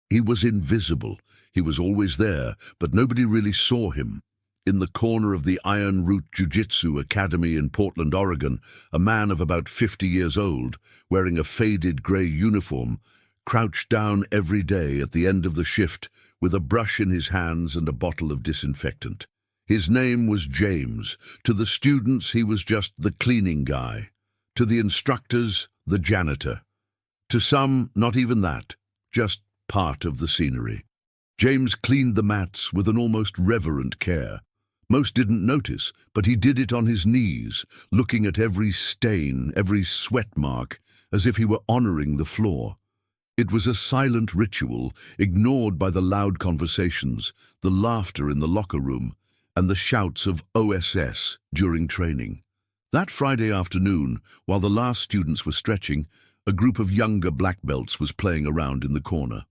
He was invisible. He was always there, but nobody really saw him. In the corner of the Iron Root Jiu-Jitsu Academy in Portland, Oregon, a man of about 50 years old, wearing a faded grey uniform, crouched down every day at the end of the shift with a brush in his hands and a bottle of disinfectant. His name was James. To the students, he was just the cleaning guy. To the instructors, the janitor. To some, not even that, just part of the scenery. James cleaned the mats with an almost reverent care. Most didn't notice, but he did it on his knees, looking at every stain, every sweat mark, as if he were honoring the floor. It was a silent ritual, ignored by the loud conversations, the laughter in the locker room, and the shouts of OSS during training. That Friday afternoon, while the last students were stretching, a group of younger black belts was playing around in the corner.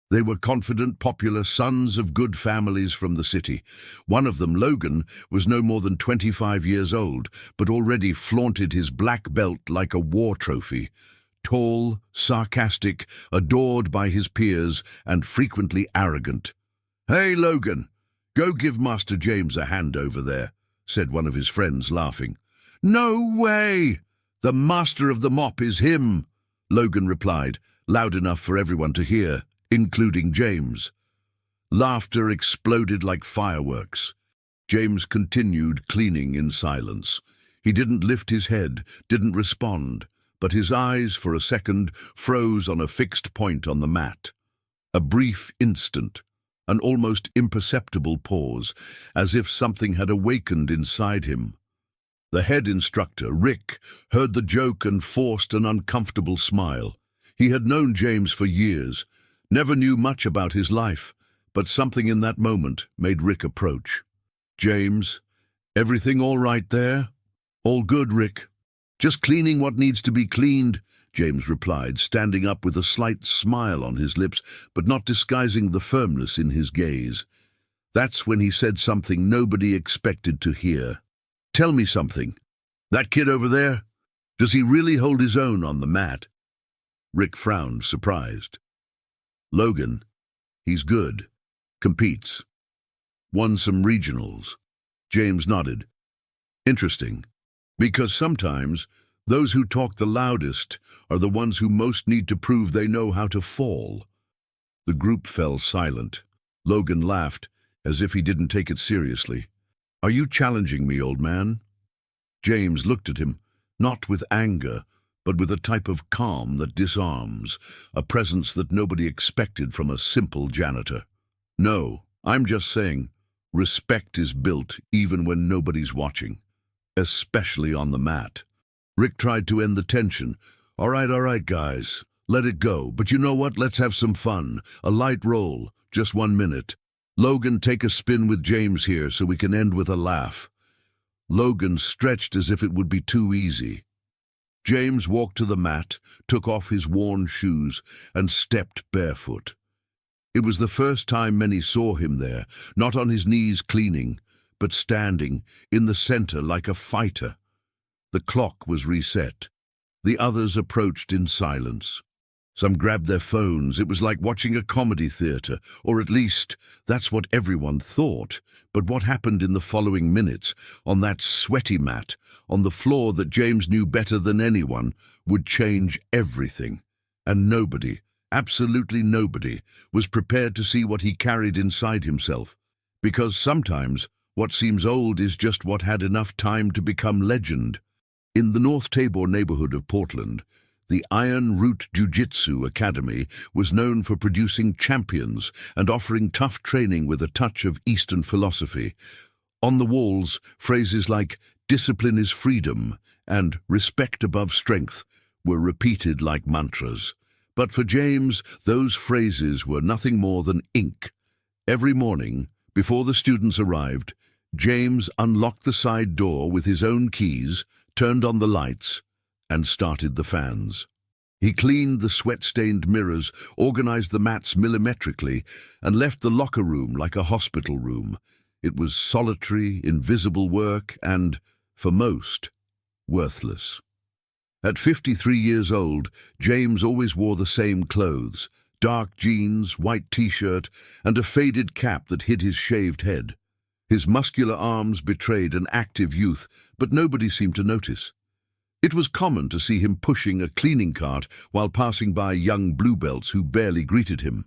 They were confident, popular sons of good families from the city. One of them, Logan, was no more than 25 years old, but already flaunted his black belt like a war trophy. Tall, sarcastic, adored by his peers, and frequently arrogant. "Hey, Logan, go give Master James a hand over there," said one of his friends, laughing. "No way! The master of the mop is him," Logan replied, loud enough for everyone to hear, including James. Laughter exploded like fireworks. James continued cleaning in silence. He didn't lift his head, didn't respond, but his eyes, for a second, froze on a fixed point on the mat. A brief instant, an almost imperceptible pause, as if something had awakened inside him. The head instructor, Rick, heard the joke and forced an uncomfortable smile. He had known James for years, never knew much about his life, but something in that moment made Rick approach. "James, everything all right there?" "All good, Rick. Just cleaning what needs to be cleaned," James replied, standing up with a slight smile on his lips, but not disguising the firmness in his gaze. That's when he said something nobody expected to hear. "Tell me something. That kid over there, does he really hold his own on the mat?" Rick frowned, surprised. "Logan, he's good. Competes. Won some regionals." James nodded. "Interesting. Because sometimes those who talk the loudest are the ones who most need to prove they know how to fall." The group fell silent. Logan laughed, as if he didn't take it seriously. "Are you challenging me, old man?" James looked at him, not with anger, but with a type of calm that disarms, a presence that nobody expected from a simple janitor. "No, I'm just saying, respect is built even when nobody's watching, especially on the mat." Rick tried to end the tension. All right, guys, let it go. But you know what? Let's have some fun. A light roll, just 1 minute. Logan, take a spin with James here so we can end with a laugh." Logan stretched as if it would be too easy. James walked to the mat, took off his worn shoes, and stepped barefoot. It was the first time many saw him there, not on his knees cleaning, but standing in the center like a fighter. The clock was reset. The others approached in silence. Some grabbed their phones. It was like watching a comedy theater, or at least that's what everyone thought. But what happened in the following minutes, on that sweaty mat, on the floor that James knew better than anyone, would change everything. And nobody, absolutely nobody, was prepared to see what he carried inside himself. Because sometimes what seems old is just what had enough time to become legend. In the North Tabor neighborhood of Portland, the Iron Root Jiu-Jitsu Academy was known for producing champions and offering tough training with a touch of Eastern philosophy. On the walls, phrases like "discipline is freedom" and "respect above strength" were repeated like mantras. But for James, those phrases were nothing more than ink. Every morning, before the students arrived, James unlocked the side door with his own keys, turned on the lights, and started the fans. He cleaned the sweat-stained mirrors, organized the mats millimetrically, and left the locker room like a hospital room. It was solitary, invisible work and, for most, worthless. At 53 years old, James always wore the same clothes: dark jeans, white t-shirt, and a faded cap that hid his shaved head. His muscular arms betrayed an active youth, but nobody seemed to notice. It was common to see him pushing a cleaning cart while passing by young bluebelts who barely greeted him.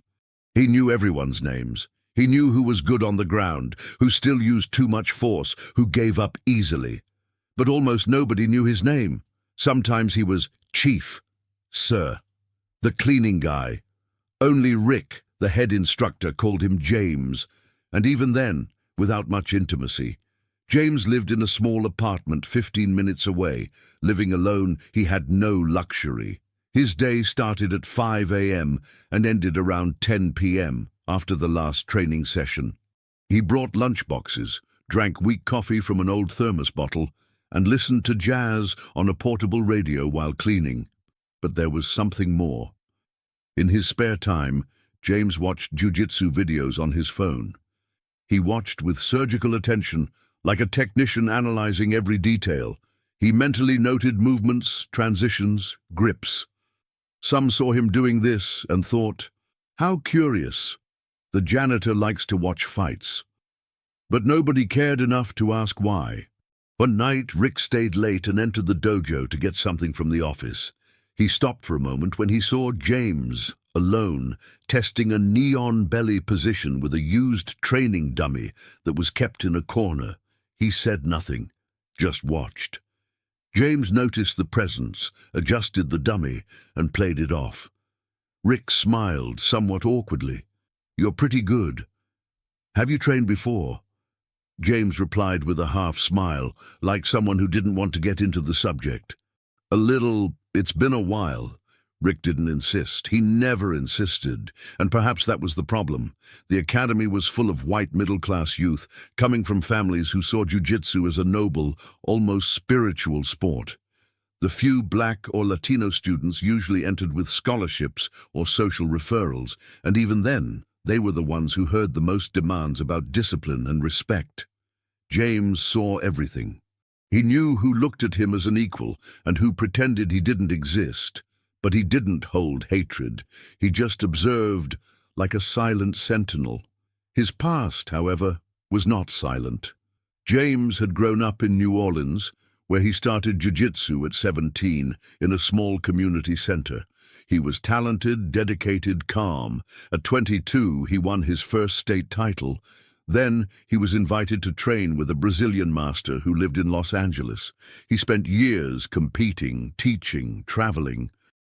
He knew everyone's names. He knew who was good on the ground, who still used too much force, who gave up easily. But almost nobody knew his name. Sometimes he was Chief, Sir, the cleaning guy. Only Rick, the head instructor, called him James, and even then, without much intimacy. James lived in a small apartment 15 minutes away. Living alone, he had no luxury. His day started at 5 a.m. and ended around 10 p.m. after the last training session. He brought lunchboxes, drank weak coffee from an old thermos bottle, and listened to jazz on a portable radio while cleaning. But there was something more. In his spare time, James watched jiu-jitsu videos on his phone. He watched with surgical attention, like a technician analyzing every detail. He mentally noted movements, transitions, grips. Some saw him doing this and thought, "How curious. The janitor likes to watch fights." But nobody cared enough to ask why. One night, Rick stayed late and entered the dojo to get something from the office. He stopped for a moment when he saw James, alone, testing a neon belly position with a used training dummy that was kept in a corner. He said nothing, just watched. James noticed the presence, adjusted the dummy, and played it off. Rick smiled somewhat awkwardly. "You're pretty good. Have you trained before?" James replied with a half smile, like someone who didn't want to get into the subject. "A little. It's been a while." Rick didn't insist. He never insisted, and perhaps that was the problem. The academy was full of white middle-class youth, coming from families who saw jiu-jitsu as a noble, almost spiritual sport. The few black or Latino students usually entered with scholarships or social referrals, and even then, they were the ones who heard the most demands about discipline and respect. James saw everything. He knew who looked at him as an equal and who pretended he didn't exist. But he didn't hold hatred. He just observed, like a silent sentinel. His past, however, was not silent. James had grown up in New Orleans, where he started jiu-jitsu at 17 in a small community center. He was talented, dedicated, calm. At 22, he won his first state title. Then he was invited to train with a Brazilian master who lived in Los Angeles. He spent years competing, teaching, traveling.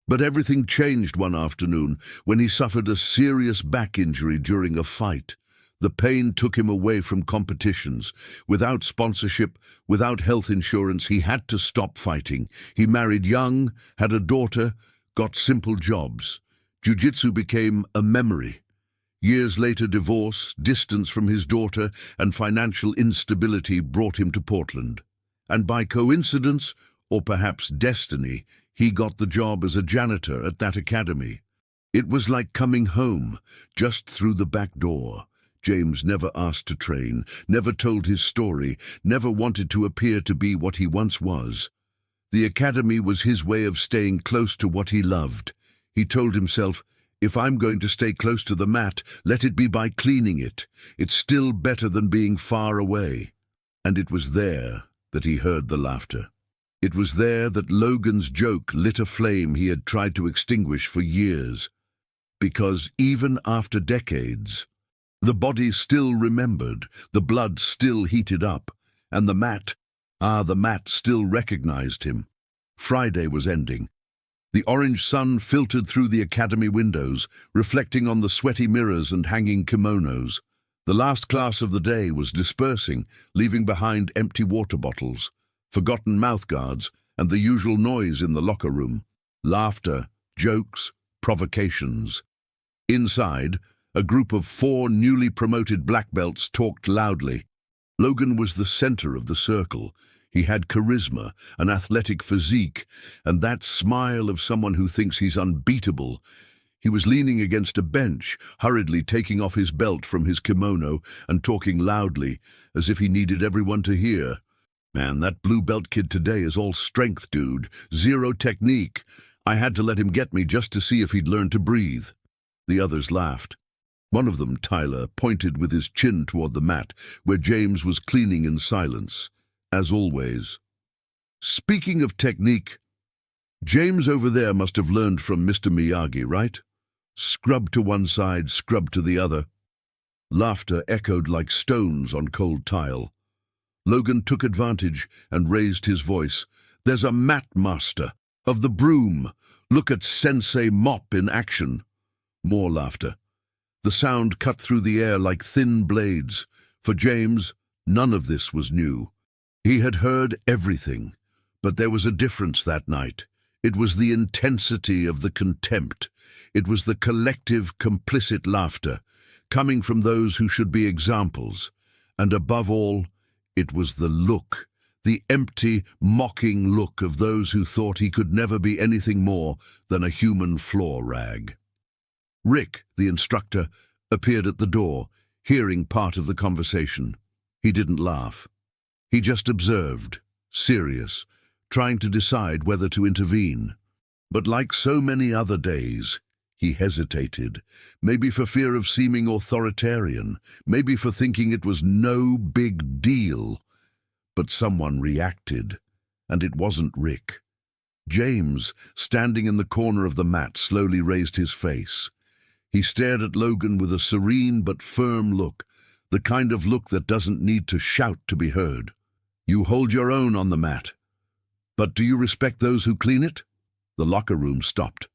But everything changed one afternoon when he suffered a serious back injury during a fight. The pain took him away from competitions. Without sponsorship, without health insurance, he had to stop fighting. He married young, had a daughter, got simple jobs. Jiu-jitsu became a memory. Years later, divorce, distance from his daughter, and financial instability brought him to Portland. And by coincidence, or perhaps destiny, he got the job as a janitor at that academy. It was like coming home, just through the back door. James never asked to train, never told his story, never wanted to appear to be what he once was. The academy was his way of staying close to what he loved. He told himself, "If I'm going to stay close to the mat, let it be by cleaning it. It's still better than being far away." And it was there that he heard the laughter. It was there that Logan's joke lit a flame he had tried to extinguish for years. Because even after decades, the body still remembered, the blood still heated up, and the mat still recognized him. Friday was ending. The orange sun filtered through the academy windows, reflecting on the sweaty mirrors and hanging kimonos. The last class of the day was dispersing, leaving behind empty water bottles, forgotten mouthguards, and the usual noise in the locker room. Laughter, jokes, provocations. Inside, a group of 4 newly promoted black belts talked loudly. Logan was the center of the circle. He had charisma, an athletic physique, and that smile of someone who thinks he's unbeatable. He was leaning against a bench, hurriedly taking off his belt from his kimono and talking loudly, as if he needed everyone to hear. "Man, that blue belt kid today is all strength, dude. Zero technique. I had to let him get me just to see if he'd learn to breathe." The others laughed. One of them, Tyler, pointed with his chin toward the mat, where James was cleaning in silence, as always. Speaking of technique, James over there must have learned from Mr. Miyagi, right? Scrub to one side, scrub to the other. Laughter echoed like stones on cold tile. Logan took advantage and raised his voice. There's a mat master of the broom. Look at Sensei Mop in action. More laughter. The sound cut through the air like thin blades. For James, none of this was new. He had heard everything, but there was a difference that night. It was the intensity of the contempt. It was the collective, complicit laughter, coming from those who should be examples. And above all, it was the look, the empty, mocking look of those who thought he could never be anything more than a human floor rag. Rick, the instructor, appeared at the door, hearing part of the conversation. He didn't laugh. He just observed, serious, trying to decide whether to intervene. But like so many other days, he hesitated, maybe for fear of seeming authoritarian, maybe for thinking it was no big deal. But someone reacted, and it wasn't Rick. James, standing in the corner of the mat, slowly raised his face. He stared at Logan with a serene but firm look, the kind of look that doesn't need to shout to be heard. You hold your own on the mat. But do you respect those who clean it? The locker room stopped,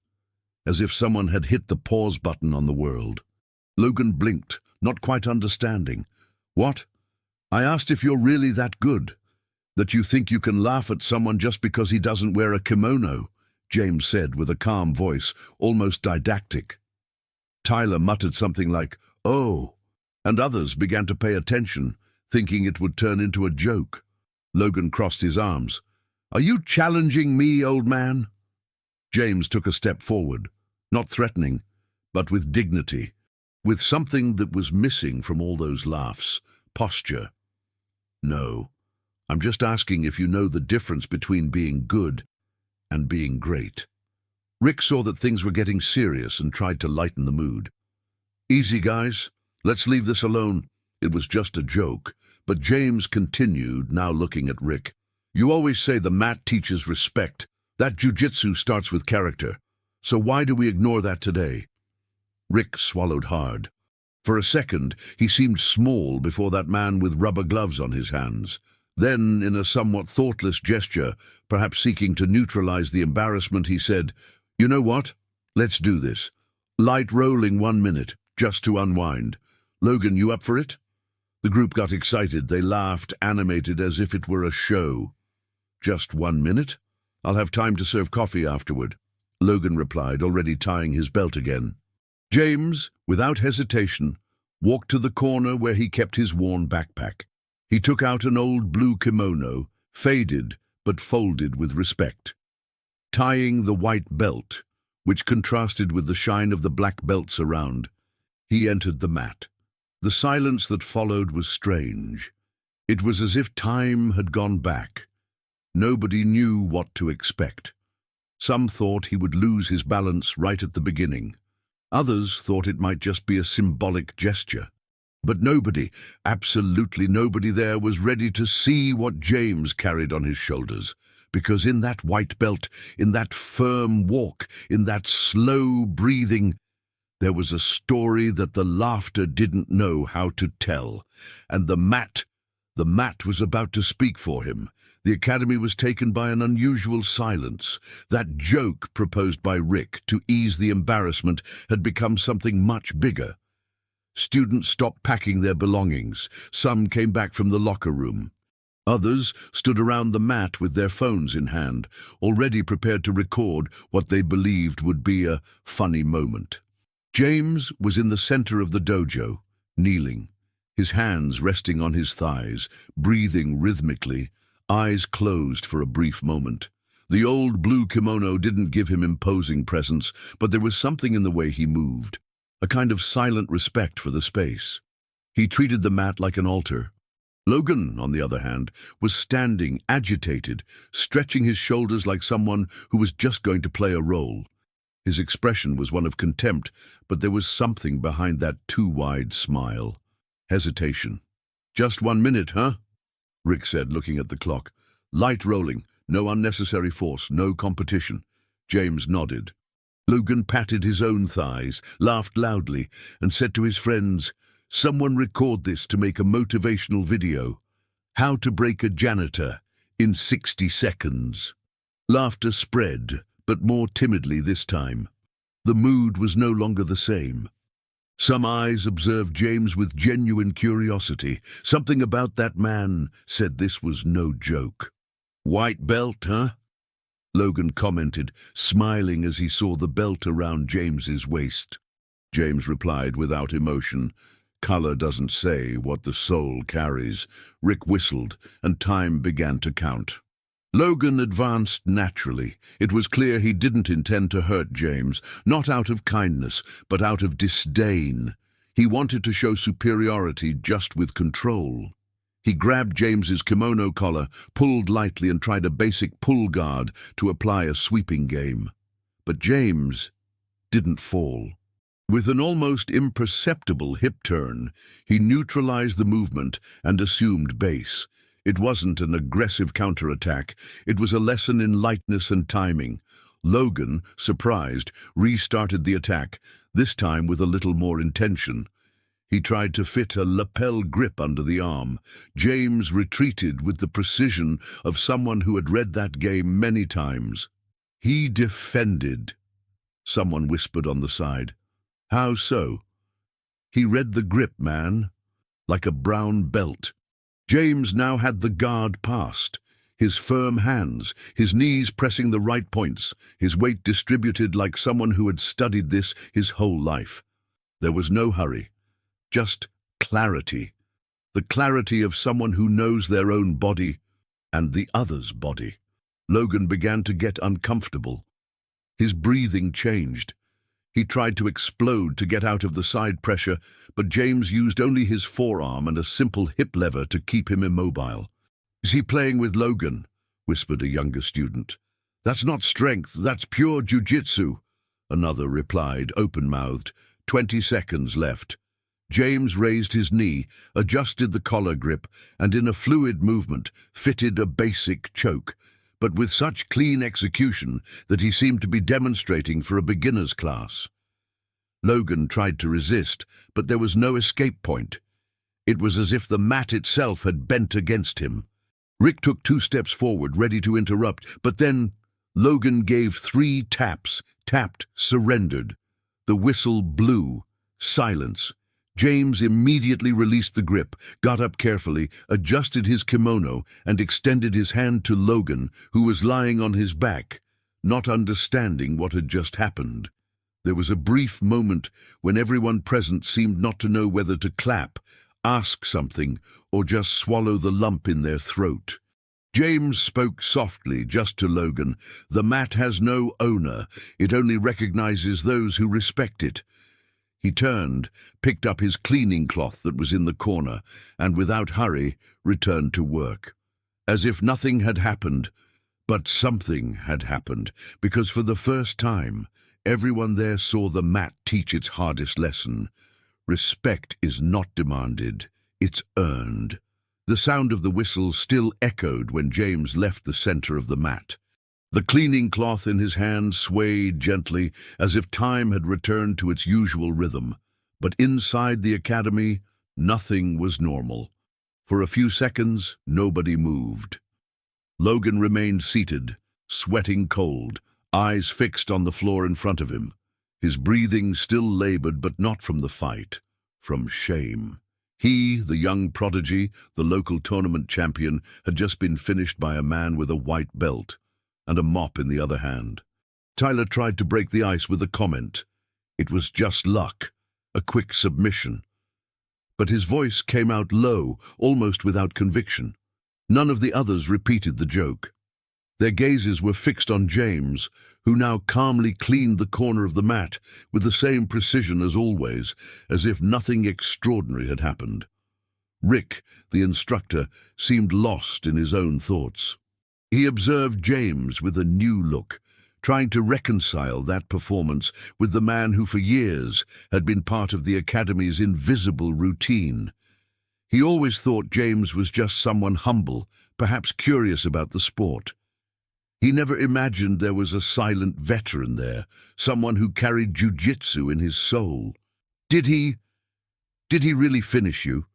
as if someone had hit the pause button on the world. Logan blinked, not quite understanding. What? I asked if you're really that good, that you think you can laugh at someone just because he doesn't wear a kimono, James said with a calm voice, almost didactic. Tyler muttered something like, "Oh," and others began to pay attention, thinking it would turn into a joke. Logan crossed his arms. "Are you challenging me, old man?" James took a step forward, not threatening, but with dignity, with something that was missing from all those laughs, posture. "No, I'm just asking if you know the difference between being good and being great." Rick saw that things were getting serious and tried to lighten the mood. "Easy, guys. Let's leave this alone. It was just a joke." But James continued, now looking at Rick. "You always say the mat teaches respect. That jiu-jitsu starts with character. So why do we ignore that today?" Rick swallowed hard. For a second, he seemed small before that man with rubber gloves on his hands. Then, in a somewhat thoughtless gesture, perhaps seeking to neutralize the embarrassment, he said, "You know what? Let's do this. Light rolling 1 minute, just to unwind. Logan, you up for it?" The group got excited. They laughed, animated as if it were a show. "Just 1 minute? I'll have time to serve coffee afterward," Logan replied, already tying his belt again. James, without hesitation, walked to the corner where he kept his worn backpack. He took out an old blue kimono, faded but folded with respect. Tying the white belt, which contrasted with the shine of the black belts around, he entered the mat. The silence that followed was strange. It was as if time had gone back. Nobody knew what to expect. Some thought he would lose his balance right at the beginning. Others thought it might just be a symbolic gesture. But nobody, absolutely nobody there was ready to see what James carried on his shoulders. Because in that white belt, in that firm walk, in that slow breathing, there was a story that the laughter didn't know how to tell. And the mat was about to speak for him. The academy was taken by an unusual silence. That joke proposed by Rick to ease the embarrassment had become something much bigger. Students stopped packing their belongings. Some came back from the locker room. Others stood around the mat with their phones in hand, already prepared to record what they believed would be a funny moment. James was in the center of the dojo, kneeling, his hands resting on his thighs, breathing rhythmically, eyes closed for a brief moment. The old blue kimono didn't give him imposing presence, but there was something in the way he moved, a kind of silent respect for the space. He treated the mat like an altar. Logan, on the other hand, was standing, agitated, stretching his shoulders like someone who was just going to play a role. His expression was one of contempt, but there was something behind that too wide smile. Hesitation. "Just 1 minute, huh?" Rick said, looking at the clock. "Light rolling, no unnecessary force, no competition." James nodded. Logan patted his own thighs, laughed loudly, and said to his friends, "Someone record this to make a motivational video. How to break a janitor in 60 seconds. Laughter spread, but more timidly this time. The mood was no longer the same. Some eyes observed James with genuine curiosity. Something about that man said this was no joke. "White belt, huh?" Logan commented, smiling as he saw the belt around James's waist. James replied without emotion, "Color doesn't say what the soul carries." Rick whistled, and time began to count. Logan advanced naturally. It was clear he didn't intend to hurt James, not out of kindness, but out of disdain. He wanted to show superiority just with control. He grabbed James's kimono collar, pulled lightly, and tried a basic pull guard to apply a sweeping game. But James didn't fall. With an almost imperceptible hip turn, he neutralized the movement and assumed base. It wasn't an aggressive counterattack. It was a lesson in lightness and timing. Logan, surprised, restarted the attack, this time with a little more intention. He tried to fit a lapel grip under the arm. James retreated with the precision of someone who had read that game many times. He defended. Someone whispered on the side. "How so?" "He read the grip, man. Like a brown belt." James now had the guard passed. His firm hands, his knees pressing the right points, his weight distributed like someone who had studied this his whole life. There was no hurry, just clarity. The clarity of someone who knows their own body and the other's body. Logan began to get uncomfortable. His breathing changed. He tried to explode to get out of the side pressure, but James used only his forearm and a simple hip lever to keep him immobile. "Is he playing with Logan?" whispered a younger student. "That's not strength, that's pure jiu-jitsu," another replied, open-mouthed. 20 seconds left. James raised his knee, adjusted the collar grip, and in a fluid movement fitted a basic choke, but with such clean execution that he seemed to be demonstrating for a beginner's class. Logan tried to resist, but there was no escape point. It was as if the mat itself had bent against him. Rick took 2 steps forward, ready to interrupt, but then Logan gave 3 taps, tapped, surrendered. The whistle blew. Silence. James immediately released the grip, got up carefully, adjusted his kimono, and extended his hand to Logan, who was lying on his back, not understanding what had just happened. There was a brief moment when everyone present seemed not to know whether to clap, ask something, or just swallow the lump in their throat. James spoke softly, just to Logan. "The mat has no owner. It only recognizes those who respect it." He turned, picked up his cleaning cloth that was in the corner, and without hurry returned to work. As if nothing had happened, but something had happened, because for the first time, everyone there saw the mat teach its hardest lesson. Respect is not demanded, it's earned. The sound of the whistle still echoed when James left the center of the mat. The cleaning cloth in his hand swayed gently, as if time had returned to its usual rhythm. But inside the academy, nothing was normal. For a few seconds, nobody moved. Logan remained seated, sweating cold, eyes fixed on the floor in front of him. His breathing still labored, but not from the fight, from shame. He, the young prodigy, the local tournament champion, had just been finished by a man with a white belt and a mop in the other hand. Tyler tried to break the ice with a comment. It was just luck, a quick submission. But his voice came out low, almost without conviction. None of the others repeated the joke. Their gazes were fixed on James, who now calmly cleaned the corner of the mat with the same precision as always, as if nothing extraordinary had happened. Rick, the instructor, seemed lost in his own thoughts. He observed James with a new look, trying to reconcile that performance with the man who for years had been part of the academy's invisible routine. He always thought James was just someone humble, perhaps curious about the sport. He never imagined there was a silent veteran there, someone who carried jiu-jitsu in his soul. Did he really finish you?"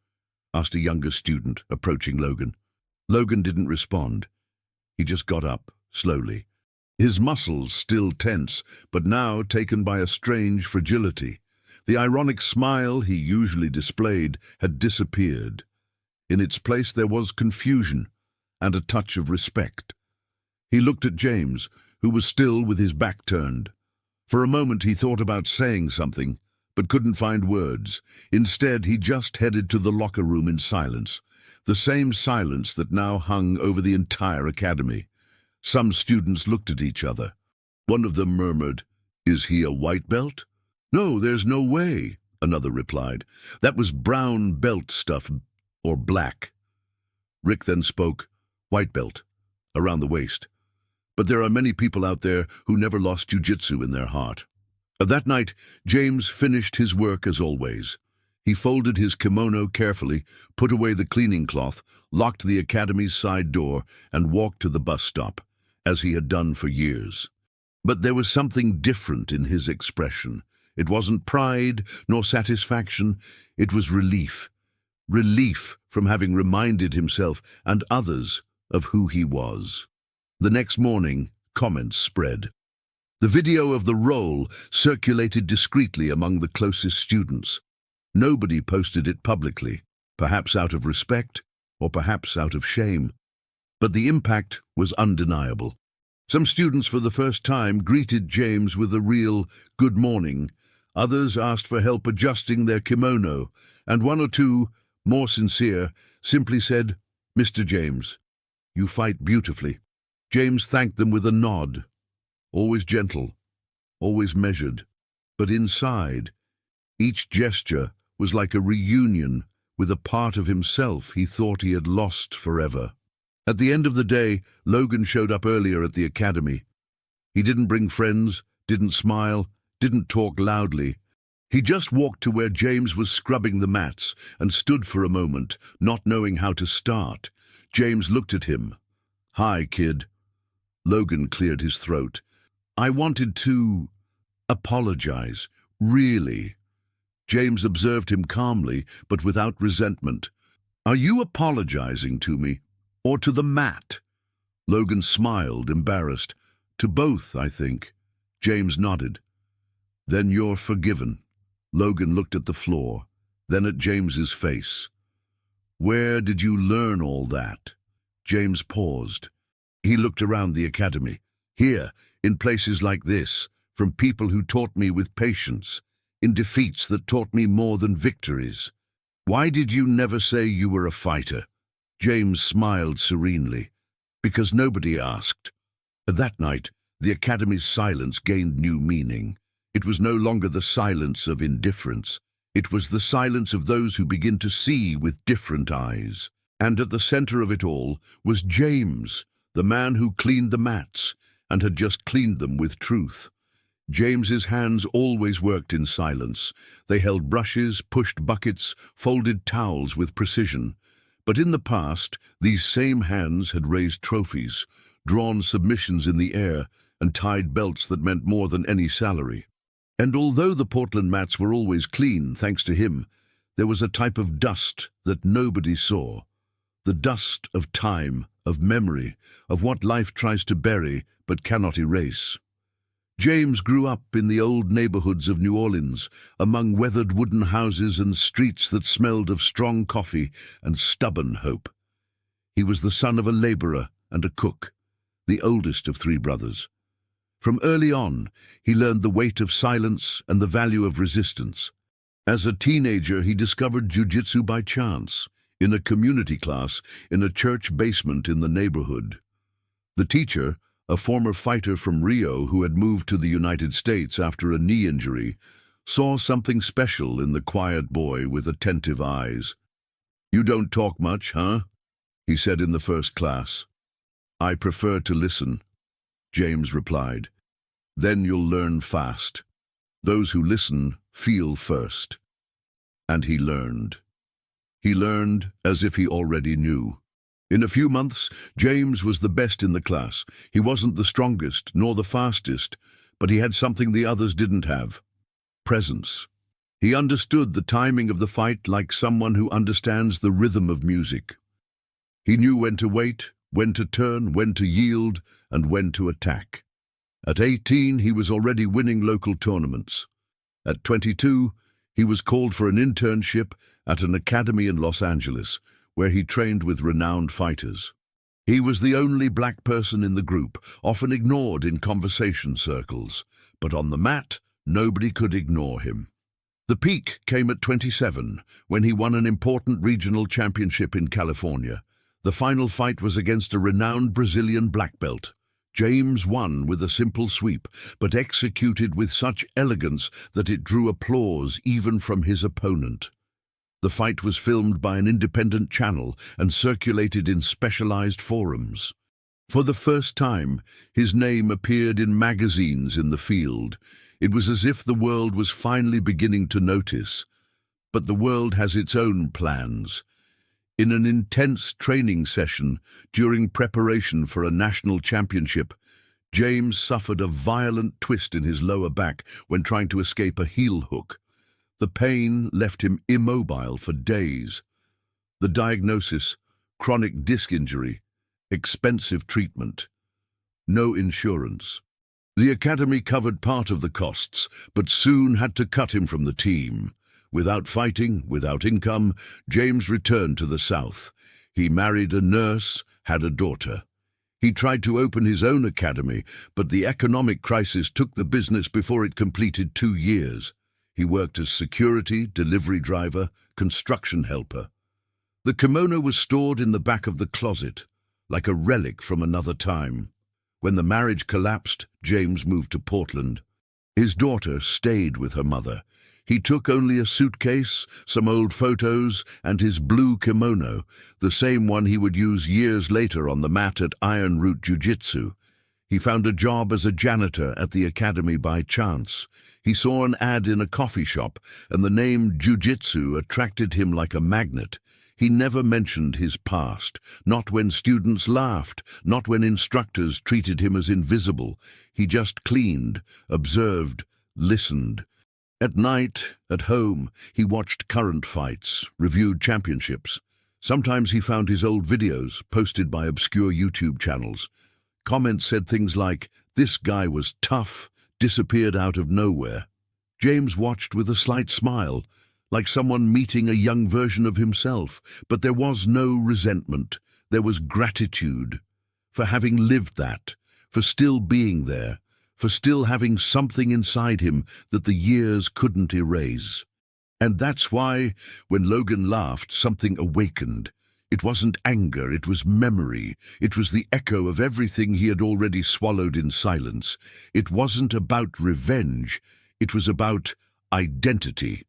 asked a younger student, approaching Logan. Logan didn't respond. He just got up, slowly. His muscles still tense, but now taken by a strange fragility. The ironic smile he usually displayed had disappeared. In its place there was confusion and a touch of respect. He looked at James, who was still with his back turned. For a moment he thought about saying something, but couldn't find words. Instead, he just headed to the locker room in silence, the same silence that now hung over the entire academy. Some students looked at each other. One of them murmured, "Is he a white belt?" "No, there's no way," another replied. "That was brown belt stuff, or black." Rick then spoke, "White belt, around the waist. But there are many people out there who never lost jiu-jitsu in their heart." That night, James finished his work as always. He folded his kimono carefully, put away the cleaning cloth, locked the academy's side door, and walked to the bus stop, as he had done for years. But there was something different in his expression. It wasn't pride nor satisfaction, it was relief. Relief from having reminded himself and others of who he was. The next morning, comments spread. The video of the roll circulated discreetly among the closest students. Nobody posted it publicly, perhaps out of respect, or perhaps out of shame. But the impact was undeniable. Some students for the first time greeted James with a real "good morning." Others asked for help adjusting their kimono, and one or two, more sincere, simply said, "Mr. James, you fight beautifully." James thanked them with a nod, always gentle, always measured. But inside, each gesture was like a reunion with a part of himself he thought he had lost forever. At the end of the day, Logan showed up earlier at the academy. He didn't bring friends, didn't smile, didn't talk loudly. He just walked to where James was scrubbing the mats and stood for a moment, not knowing how to start. James looked at him. "Hi, kid." Logan cleared his throat. "I wanted to apologize, really." James observed him calmly, but without resentment. "Are you apologizing to me, or to the mat?" Logan smiled, embarrassed. "To both, I think." James nodded. "Then you're forgiven." Logan looked at the floor, then at James's face. "Where did you learn all that?" James paused. He looked around the academy. "Here, in places like this, from people who taught me with patience, in defeats that taught me more than victories." "Why did you never say you were a fighter?" James smiled serenely. "Because nobody asked." That night, the academy's silence gained new meaning. It was no longer the silence of indifference. It was the silence of those who begin to see with different eyes. And at the center of it all was James, the man who cleaned the mats, and had just cleaned them with truth. James's hands always worked in silence. They held brushes, pushed buckets, folded towels with precision. But in the past, these same hands had raised trophies, drawn submissions in the air, and tied belts that meant more than any salary. And although the Portland mats were always clean, thanks to him, there was a type of dust that nobody saw. The dust of time, of memory, of what life tries to bury but cannot erase. James grew up in the old neighborhoods of New Orleans, among weathered wooden houses and streets that smelled of strong coffee and stubborn hope. He was the son of a laborer and a cook, the oldest of three brothers. From early on, he learned the weight of silence and the value of resistance. As a teenager, he discovered jiu-jitsu by chance, in a community class in a church basement in the neighborhood. The teacher, a former fighter from Rio who had moved to the United States after a knee injury, saw something special in the quiet boy with attentive eyes. "You don't talk much, huh?" he said in the first class. "I prefer to listen," James replied. Then you'll learn fast. Those who listen feel first. And he learned. He learned as if he already knew. In a few months, James was the best in the class. He wasn't the strongest, nor the fastest, but he had something the others didn't have: presence. He understood the timing of the fight like someone who understands the rhythm of music. He knew when to wait, when to turn, when to yield, and when to attack. At 18, he was already winning local tournaments. At 22, he was called for an internship at an academy in Los Angeles, where he trained with renowned fighters. He was the only black person in the group, often ignored in conversation circles, but on the mat, nobody could ignore him. The peak came at 27, when he won an important regional championship in California. The final fight was against a renowned Brazilian black belt. James won with a simple sweep, but executed with such elegance that it drew applause even from his opponent. The fight was filmed by an independent channel and circulated in specialized forums. For the first time, his name appeared in magazines in the field. It was as if the world was finally beginning to notice. But the world has its own plans. In an intense training session during preparation for a national championship, James suffered a violent twist in his lower back when trying to escape a heel hook. The pain left him immobile for days. The diagnosis: chronic disc injury, expensive treatment, no insurance. The academy covered part of the costs, but soon had to cut him from the team. Without fighting, without income, James returned to the South. He married a nurse, had a daughter. He tried to open his own academy, but the economic crisis took the business before it completed 2 years. He worked as security, delivery driver, construction helper. The kimono was stored in the back of the closet, like a relic from another time. When the marriage collapsed, James moved to Portland. His daughter stayed with her mother. He took only a suitcase, some old photos, and his blue kimono, the same one he would use years later on the mat at Iron Root Jiu-Jitsu. He found a job as a janitor at the academy by chance. He saw an ad in a coffee shop, and the name Jiu-Jitsu attracted him like a magnet. He never mentioned his past, not when students laughed, not when instructors treated him as invisible. He just cleaned, observed, listened. At night, at home, he watched current fights, reviewed championships. Sometimes he found his old videos, posted by obscure YouTube channels. Comments said things like, "This guy was tough," disappeared out of nowhere. James watched with a slight smile, like someone meeting a young version of himself, but there was no resentment. There was gratitude for having lived that, for still being there, for still having something inside him that the years couldn't erase. And that's why, when Logan laughed, something awakened. It wasn't anger, it was memory. It was the echo of everything he had already swallowed in silence. It wasn't about revenge, it was about identity.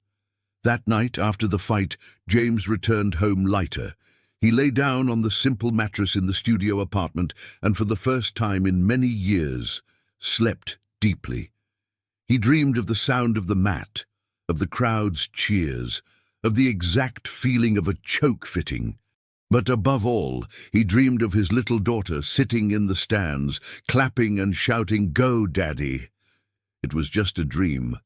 That night, after the fight, James returned home lighter. He lay down on the simple mattress in the studio apartment and, for the first time in many years, slept deeply. He dreamed of the sound of the mat, of the crowd's cheers, of the exact feeling of a choke fitting. But above all, he dreamed of his little daughter sitting in the stands, clapping and shouting, "Go, Daddy!" It was just a dream,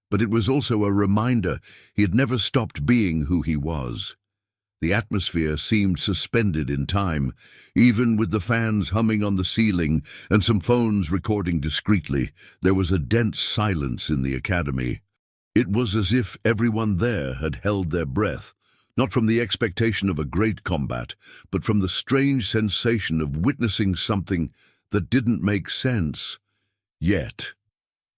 but it was also a reminder he had never stopped being who he was. The atmosphere seemed suspended in time, even with the fans humming on the ceiling and some phones recording discreetly. There was a dense silence in the academy. It was as if everyone there had held their breath, not from the expectation of a great combat, but from the strange sensation of witnessing something that didn't make sense. Yet,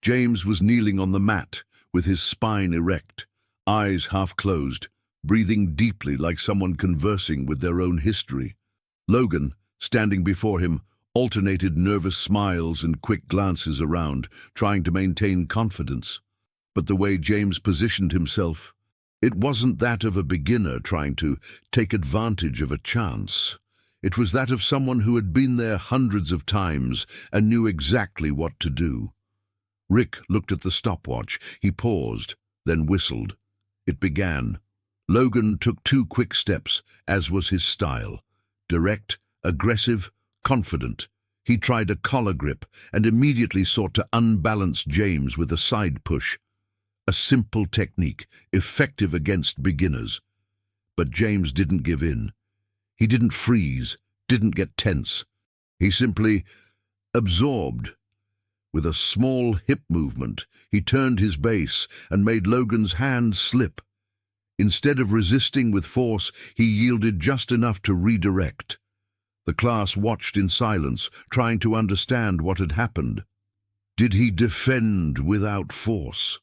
James was kneeling on the mat, with his spine erect, eyes half closed, breathing deeply like someone conversing with their own history. Logan, standing before him, alternated nervous smiles and quick glances around, trying to maintain confidence. But the way James positioned himself, it wasn't that of a beginner trying to take advantage of a chance. It was that of someone who had been there hundreds of times and knew exactly what to do. Rick looked at the stopwatch. He paused, then whistled. It began. Logan took 2 quick steps, as was his style. Direct, aggressive, confident. He tried a collar grip and immediately sought to unbalance James with a side push. A simple technique, effective against beginners. But James didn't give in. He didn't freeze, didn't get tense. He simply absorbed. With a small hip movement, he turned his base and made Logan's hand slip. Instead of resisting with force, he yielded just enough to redirect. The class watched in silence, trying to understand what had happened. "Did he defend without force?"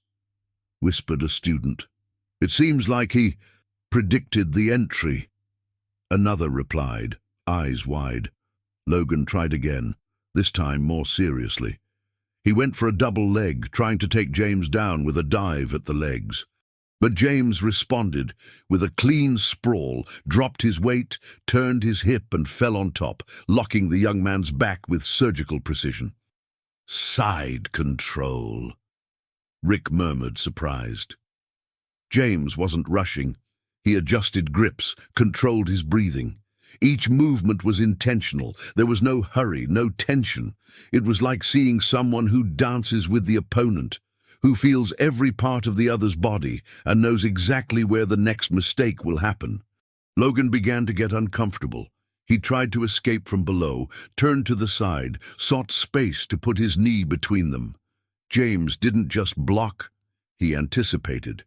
whispered a student. "It seems like he predicted the entry." Another replied, eyes wide. Logan tried again, this time more seriously. He went for a double leg, trying to take James down with a dive at the legs. But James responded with a clean sprawl, dropped his weight, turned his hip and fell on top, locking the young man's back with surgical precision. "Side control," Rick murmured, surprised. James wasn't rushing. He adjusted grips, controlled his breathing. Each movement was intentional. There was no hurry, no tension. It was like seeing someone who dances with the opponent, who feels every part of the other's body and knows exactly where the next mistake will happen. Logan began to get uncomfortable. He tried to escape from below, turned to the side, sought space to put his knee between them. James didn't just block, he anticipated.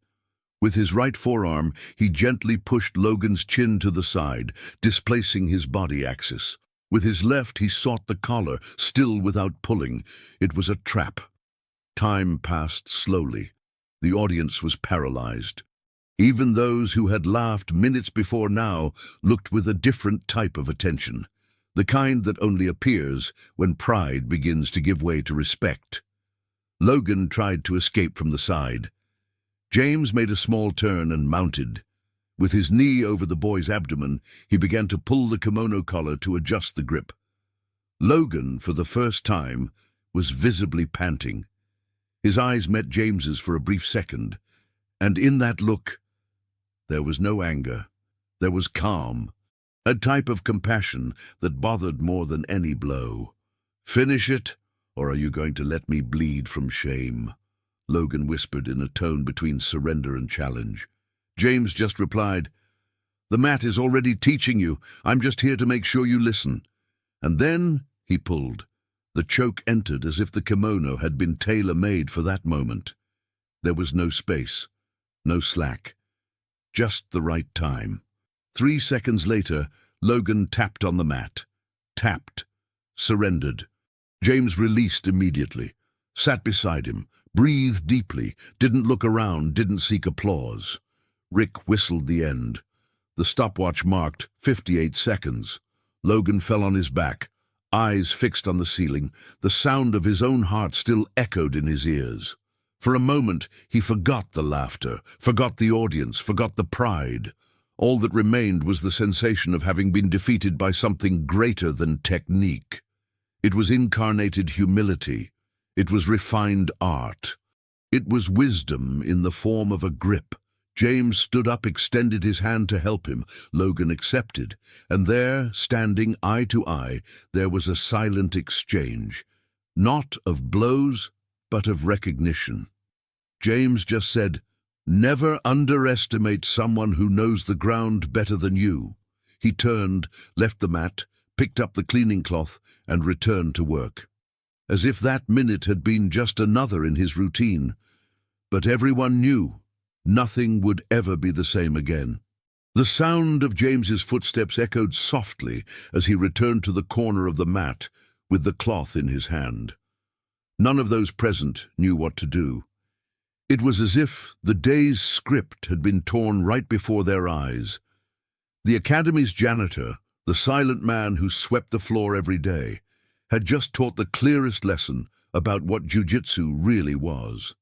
With his right forearm, he gently pushed Logan's chin to the side, displacing his body axis. With his left, he sought the collar, still without pulling. It was a trap. Time passed slowly. The audience was paralyzed. Even those who had laughed minutes before now looked with a different type of attention, the kind that only appears when pride begins to give way to respect. Logan tried to escape from the side. James made a small turn and mounted. With his knee over the boy's abdomen, he began to pull the kimono collar to adjust the grip. Logan, for the first time, was visibly panting. His eyes met James's for a brief second, and in that look, there was no anger. There was calm, a type of compassion that bothered more than any blow. "Finish it, or are you going to let me bleed from shame?" Logan whispered in a tone between surrender and challenge. James just replied, "The mat is already teaching you. I'm just here to make sure you listen." And then he pulled. The choke entered as if the kimono had been tailor-made for that moment. There was no space, no slack, just the right time. 3 seconds later, Logan tapped on the mat. Tapped. Surrendered. James released immediately. Sat beside him, breathed deeply, didn't look around, didn't seek applause. Rick whistled the end. The stopwatch marked 58 seconds. Logan fell on his back, eyes fixed on the ceiling. The sound of his own heart still echoed in his ears. For a moment, he forgot the laughter, forgot the audience, forgot the pride. All that remained was the sensation of having been defeated by something greater than technique. It was incarnated humility. It was refined art. It was wisdom in the form of a grip. James stood up, extended his hand to help him. Logan accepted, and there, standing eye to eye, there was a silent exchange. Not of blows, but of recognition. James just said, "Never underestimate someone who knows the ground better than you." He turned, left the mat, picked up the cleaning cloth, and returned to work. As if that minute had been just another in his routine. But everyone knew nothing would ever be the same again. The sound of James's footsteps echoed softly as he returned to the corner of the mat with the cloth in his hand. None of those present knew what to do. It was as if the day's script had been torn right before their eyes. The academy's janitor, the silent man who swept the floor every day, had just taught the clearest lesson about what jiu-jitsu really was.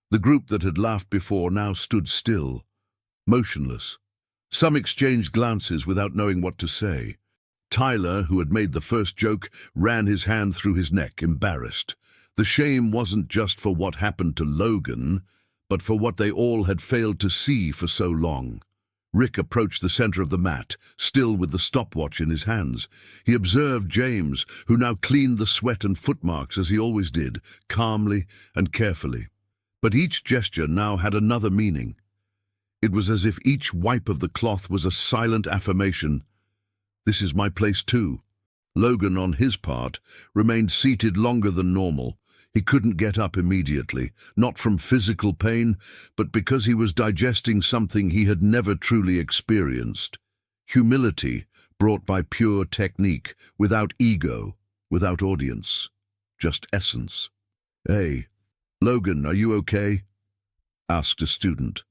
The group that had laughed before now stood still, motionless. Some exchanged glances without knowing what to say. Tyler, who had made the first joke, ran his hand through his neck, embarrassed. The shame wasn't just for what happened to Logan, but for what they all had failed to see for so long. Rick approached the center of the mat, still with the stopwatch in his hands. He observed James, who now cleaned the sweat and footmarks as he always did, calmly and carefully. But each gesture now had another meaning. It was as if each wipe of the cloth was a silent affirmation. This is my place too. Logan, on his part, remained seated longer than normal. He couldn't get up immediately, not from physical pain, but because he was digesting something he had never truly experienced. Humility brought by pure technique, without ego, without audience, just essence. "Hey, Logan, are you okay?" asked a student.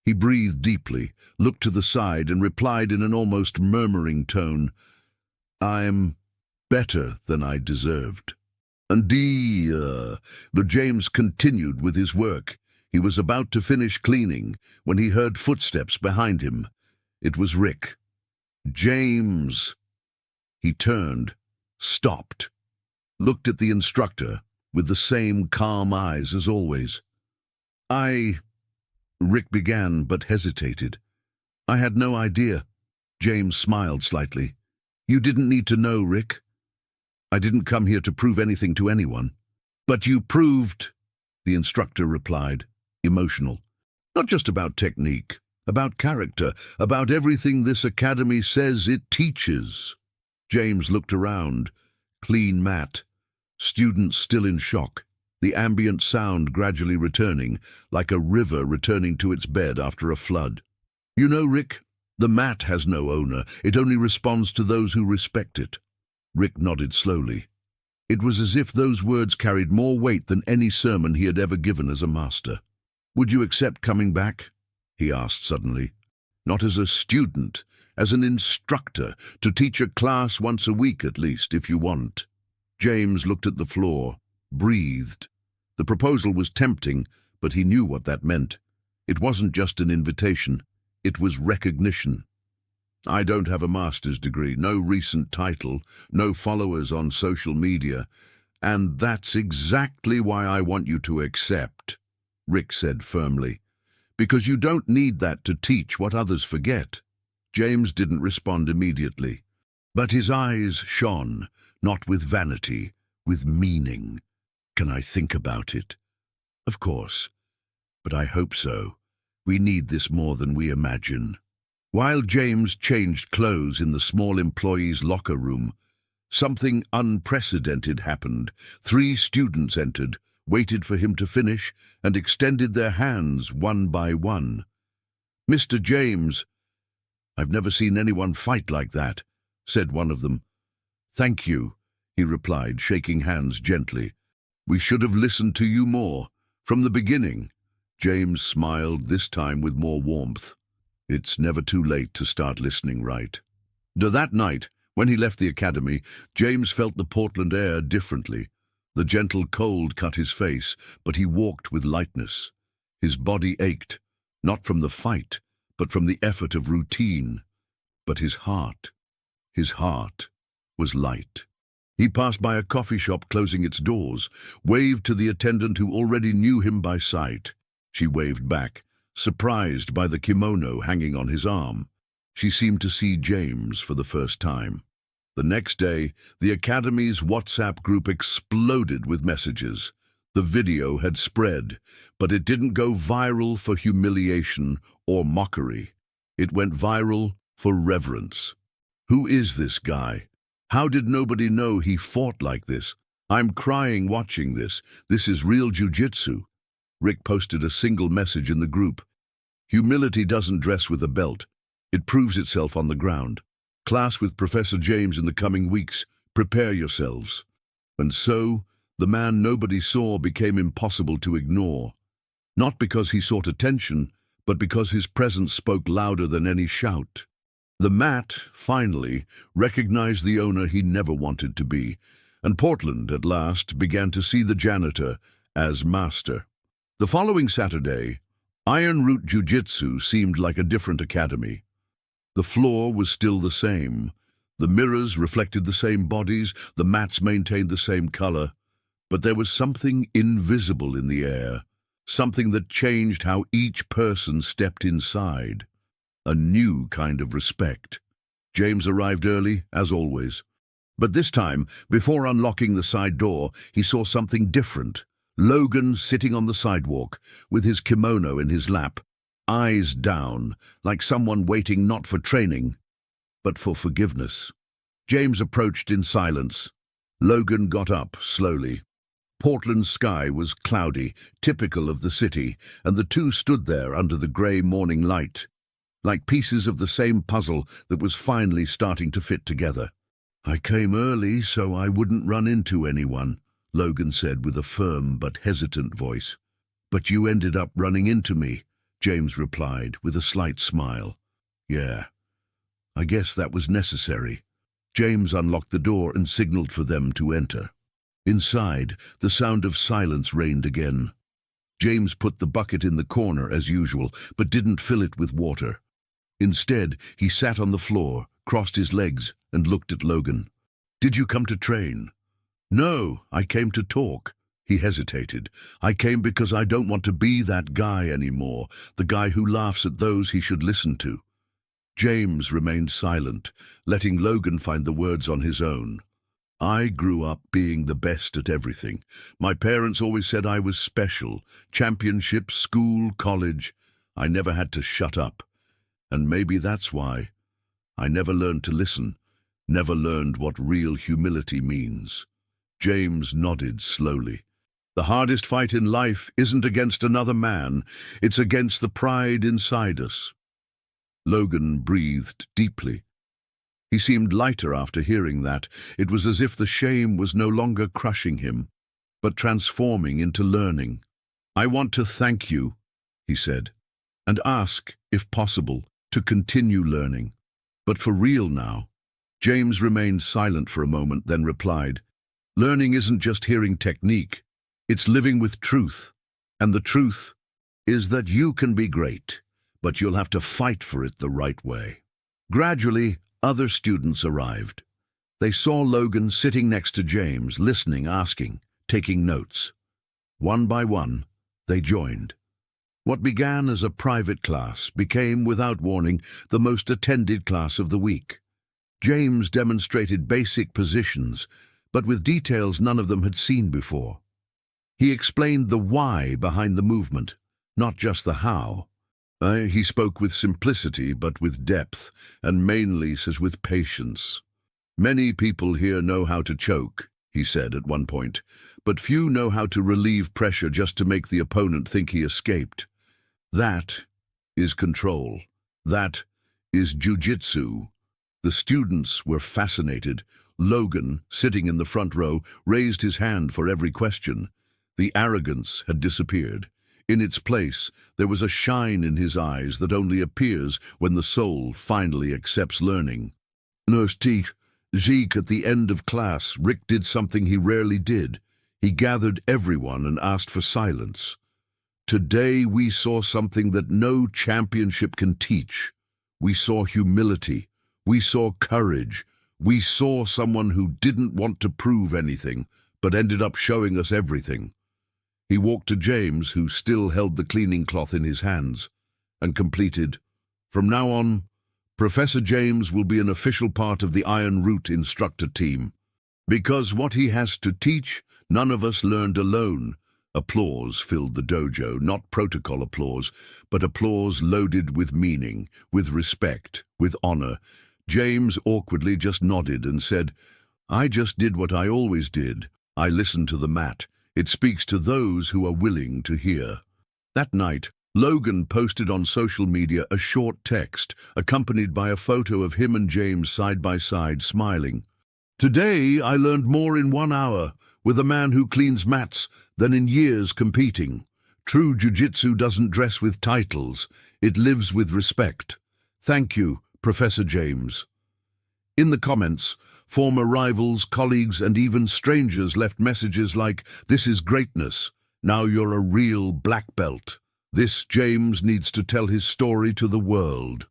He breathed deeply, looked to the side, and replied in an almost murmuring tone, "I'm better than I deserved." But James continued with his work. He was about to finish cleaning when he heard footsteps behind him. It was Rick. "James!" He turned, stopped, looked at the instructor with the same calm eyes as always. Rick began, but hesitated. "I had no idea." James smiled slightly. "You didn't need to know, Rick. I didn't come here to prove anything to anyone." "But you proved," the instructor replied, emotional. "Not just about technique, about character, about everything this academy says it teaches." James looked around. Clean mat. Students still in shock. The ambient sound gradually returning, like a river returning to its bed after a flood. "You know, Rick, the mat has no owner. It only responds to those who respect it." Rick nodded slowly. It was as if those words carried more weight than any sermon he had ever given as a master. "Would you accept coming back?" he asked suddenly. "Not as a student, as an instructor, to teach a class once a week at least, if you want." James looked at the floor, breathed. The proposal was tempting, but he knew what that meant. It wasn't just an invitation, it was recognition. "I don't have a master's degree, no recent title, no followers on social media, and that's exactly why I want you to accept," Rick said firmly. "Because you don't need that to teach what others forget." James didn't respond immediately, but his eyes shone, not with vanity, with meaning. "Can I think about it?" "Of course, but I hope so. We need this more than we imagine." While James changed clothes in the small employees' locker room, something unprecedented happened. 3 students entered, waited for him to finish, and extended their hands one by one. "Mr. James." "I've never seen anyone fight like that," said one of them. "Thank you," he replied, shaking hands gently. "We should have listened to you more, from the beginning." James smiled, this time with more warmth. It's never too late to start listening, right? That night, when he left the academy, James felt the Portland air differently. The gentle cold cut his face, but he walked with lightness. His body ached, not from the fight, but from the effort of routine. But his heart was light. He passed by a coffee shop closing its doors, waved to the attendant who already knew him by sight. She waved back, surprised by the kimono hanging on his arm. She seemed to see James for the first time. The next day, the Academy's WhatsApp group exploded with messages. The video had spread, but it didn't go viral for humiliation or mockery. It went viral for reverence. Who is this guy? How did nobody know he fought like this? I'm crying watching this. This is real jiu-jitsu. Rick posted a single message in the group. Humility doesn't dress with a belt. It proves itself on the ground. Class with Professor James in the coming weeks. Prepare yourselves. And so, the man nobody saw became impossible to ignore. Not because he sought attention, but because his presence spoke louder than any shout. The mat, finally, recognized the owner he never wanted to be, and Portland, at last, began to see the janitor as master. The following Saturday, Iron Root Jiu-Jitsu seemed like a different academy. The floor was still the same. The mirrors reflected the same bodies, the mats maintained the same color. But there was something invisible in the air, something that changed how each person stepped inside. A new kind of respect. James arrived early, as always. But this time, before unlocking the side door, he saw something different. Logan sitting on the sidewalk, with his kimono in his lap, eyes down, like someone waiting not for training, but for forgiveness. James approached in silence. Logan got up slowly. Portland's sky was cloudy, typical of the city, and the two stood there under the grey morning light, like pieces of the same puzzle that was finally starting to fit together. "I came early so I wouldn't run into anyone," Logan said with a firm but hesitant voice. "But you ended up running into me," James replied with a slight smile. "Yeah, I guess that was necessary." James unlocked the door and signaled for them to enter. Inside, the sound of silence reigned again. James put the bucket in the corner as usual, but didn't fill it with water. Instead, he sat on the floor, crossed his legs, and looked at Logan. "Did you come to train?" "No, I came to talk." He hesitated. "I came because I don't want to be that guy anymore, the guy who laughs at those he should listen to." James remained silent, letting Logan find the words on his own. "I grew up being the best at everything. My parents always said I was special. Championship, school, college. I never had to shut up. And maybe that's why. I never learned to listen, never learned what real humility means." James nodded slowly. "The hardest fight in life isn't against another man, it's against the pride inside us." Logan breathed deeply. He seemed lighter after hearing that. It was as if the shame was no longer crushing him, but transforming into learning. "I want to thank you," he said, "and ask, if possible, to continue learning. But for real now." James remained silent for a moment, then replied, "Learning isn't just hearing technique, it's living with truth. And the truth is that you can be great, but you'll have to fight for it the right way." Gradually, other students arrived. They saw Logan sitting next to James, listening, asking, taking notes. One by one, they joined. What began as a private class became, without warning, the most attended class of the week. James demonstrated basic positions, but with details none of them had seen before. He explained the why behind the movement, not just the how. He spoke with simplicity, but with depth, and mainly says with patience. "Many people here know how to choke," he said at one point, "but few know how to relieve pressure just to make the opponent think he escaped. That is control. That is jiu-jitsu." The students were fascinated. Logan, sitting in the front row, raised his hand for every question. The arrogance had disappeared. In its place, there was a shine in his eyes that only appears when the soul finally accepts learning. Nurse Zeke, at the end of class, Rick did something he rarely did. He gathered everyone and asked for silence. "Today we saw something that no championship can teach. We saw humility. We saw courage. We saw someone who didn't want to prove anything, but ended up showing us everything." He walked to James, who still held the cleaning cloth in his hands, and completed, "From now on, Professor James will be an official part of the Iron Root instructor team. Because what he has to teach, none of us learned alone." Applause filled the dojo, not protocol applause, but applause loaded with meaning, with respect, with honor. James awkwardly just nodded and said, "I just did what I always did. I listened to the mat. It speaks to those who are willing to hear." That night, Logan posted on social media a short text, accompanied by a photo of him and James side by side, smiling. "Today I learned more in 1 hour with a man who cleans mats than in years competing. True jiu-jitsu doesn't dress with titles, it lives with respect. Thank you, Professor James." In the comments, former rivals, colleagues, and even strangers left messages like, "This is greatness. Now you're a real black belt. This James needs to tell his story to the world."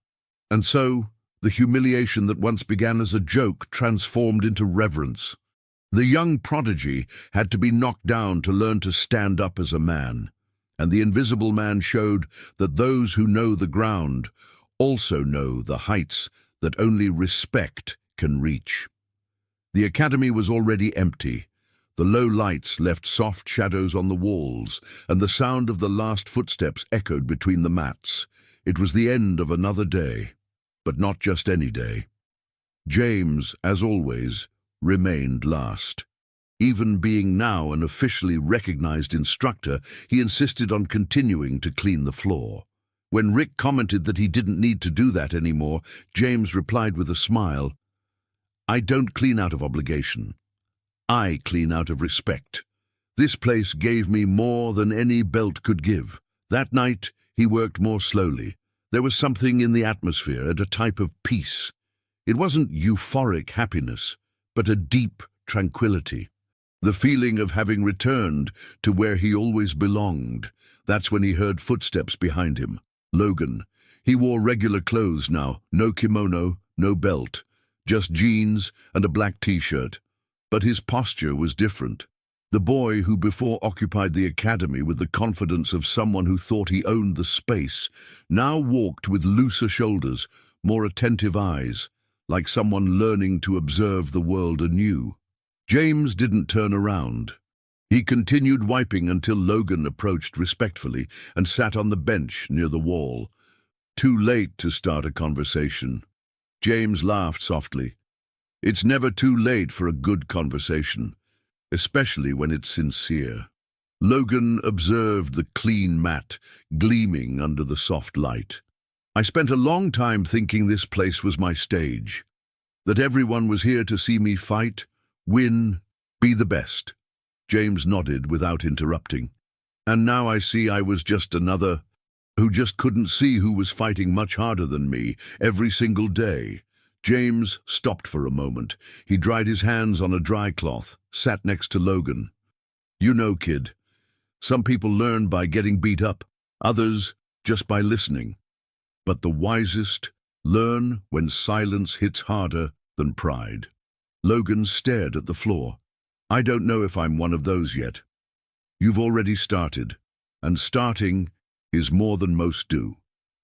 And so, the humiliation that once began as a joke transformed into reverence. The young prodigy had to be knocked down to learn to stand up as a man, and the Invisible Man showed that those who know the ground also know the heights that only respect can reach. The academy was already empty. The low lights left soft shadows on the walls, and the sound of the last footsteps echoed between the mats. It was the end of another day, but not just any day. James, as always, remained last. Even being now an officially recognized instructor, he insisted on continuing to clean the floor. When Rick commented that he didn't need to do that anymore, James replied with a smile, "I don't clean out of obligation. I clean out of respect. This place gave me more than any belt could give." That night, he worked more slowly. There was something in the atmosphere and a type of peace. It wasn't euphoric happiness, but a deep tranquility. The feeling of having returned to where he always belonged. That's when he heard footsteps behind him. Logan. He wore regular clothes now, no kimono, no belt, just jeans and a black t-shirt. But his posture was different. The boy who before occupied the academy with the confidence of someone who thought he owned the space, now walked with looser shoulders, more attentive eyes, like someone learning to observe the world anew. James didn't turn around. He continued wiping until Logan approached respectfully and sat on the bench near the wall. Too late to start a conversation. James laughed softly. It's never too late for a good conversation, especially when it's sincere. Logan observed the clean mat gleaming under the soft light. I spent a long time thinking this place was my stage, that everyone was here to see me fight, win, be the best. James nodded without interrupting. And now I see I was just another who just couldn't see who was fighting much harder than me every single day. James stopped for a moment. He dried his hands on a dry cloth, sat next to Logan. You know, kid, some people learn by getting beat up, others just by listening. But the wisest learn when silence hits harder than pride. Logan stared at the floor. I don't know if I'm one of those yet. You've already started, and starting is more than most do.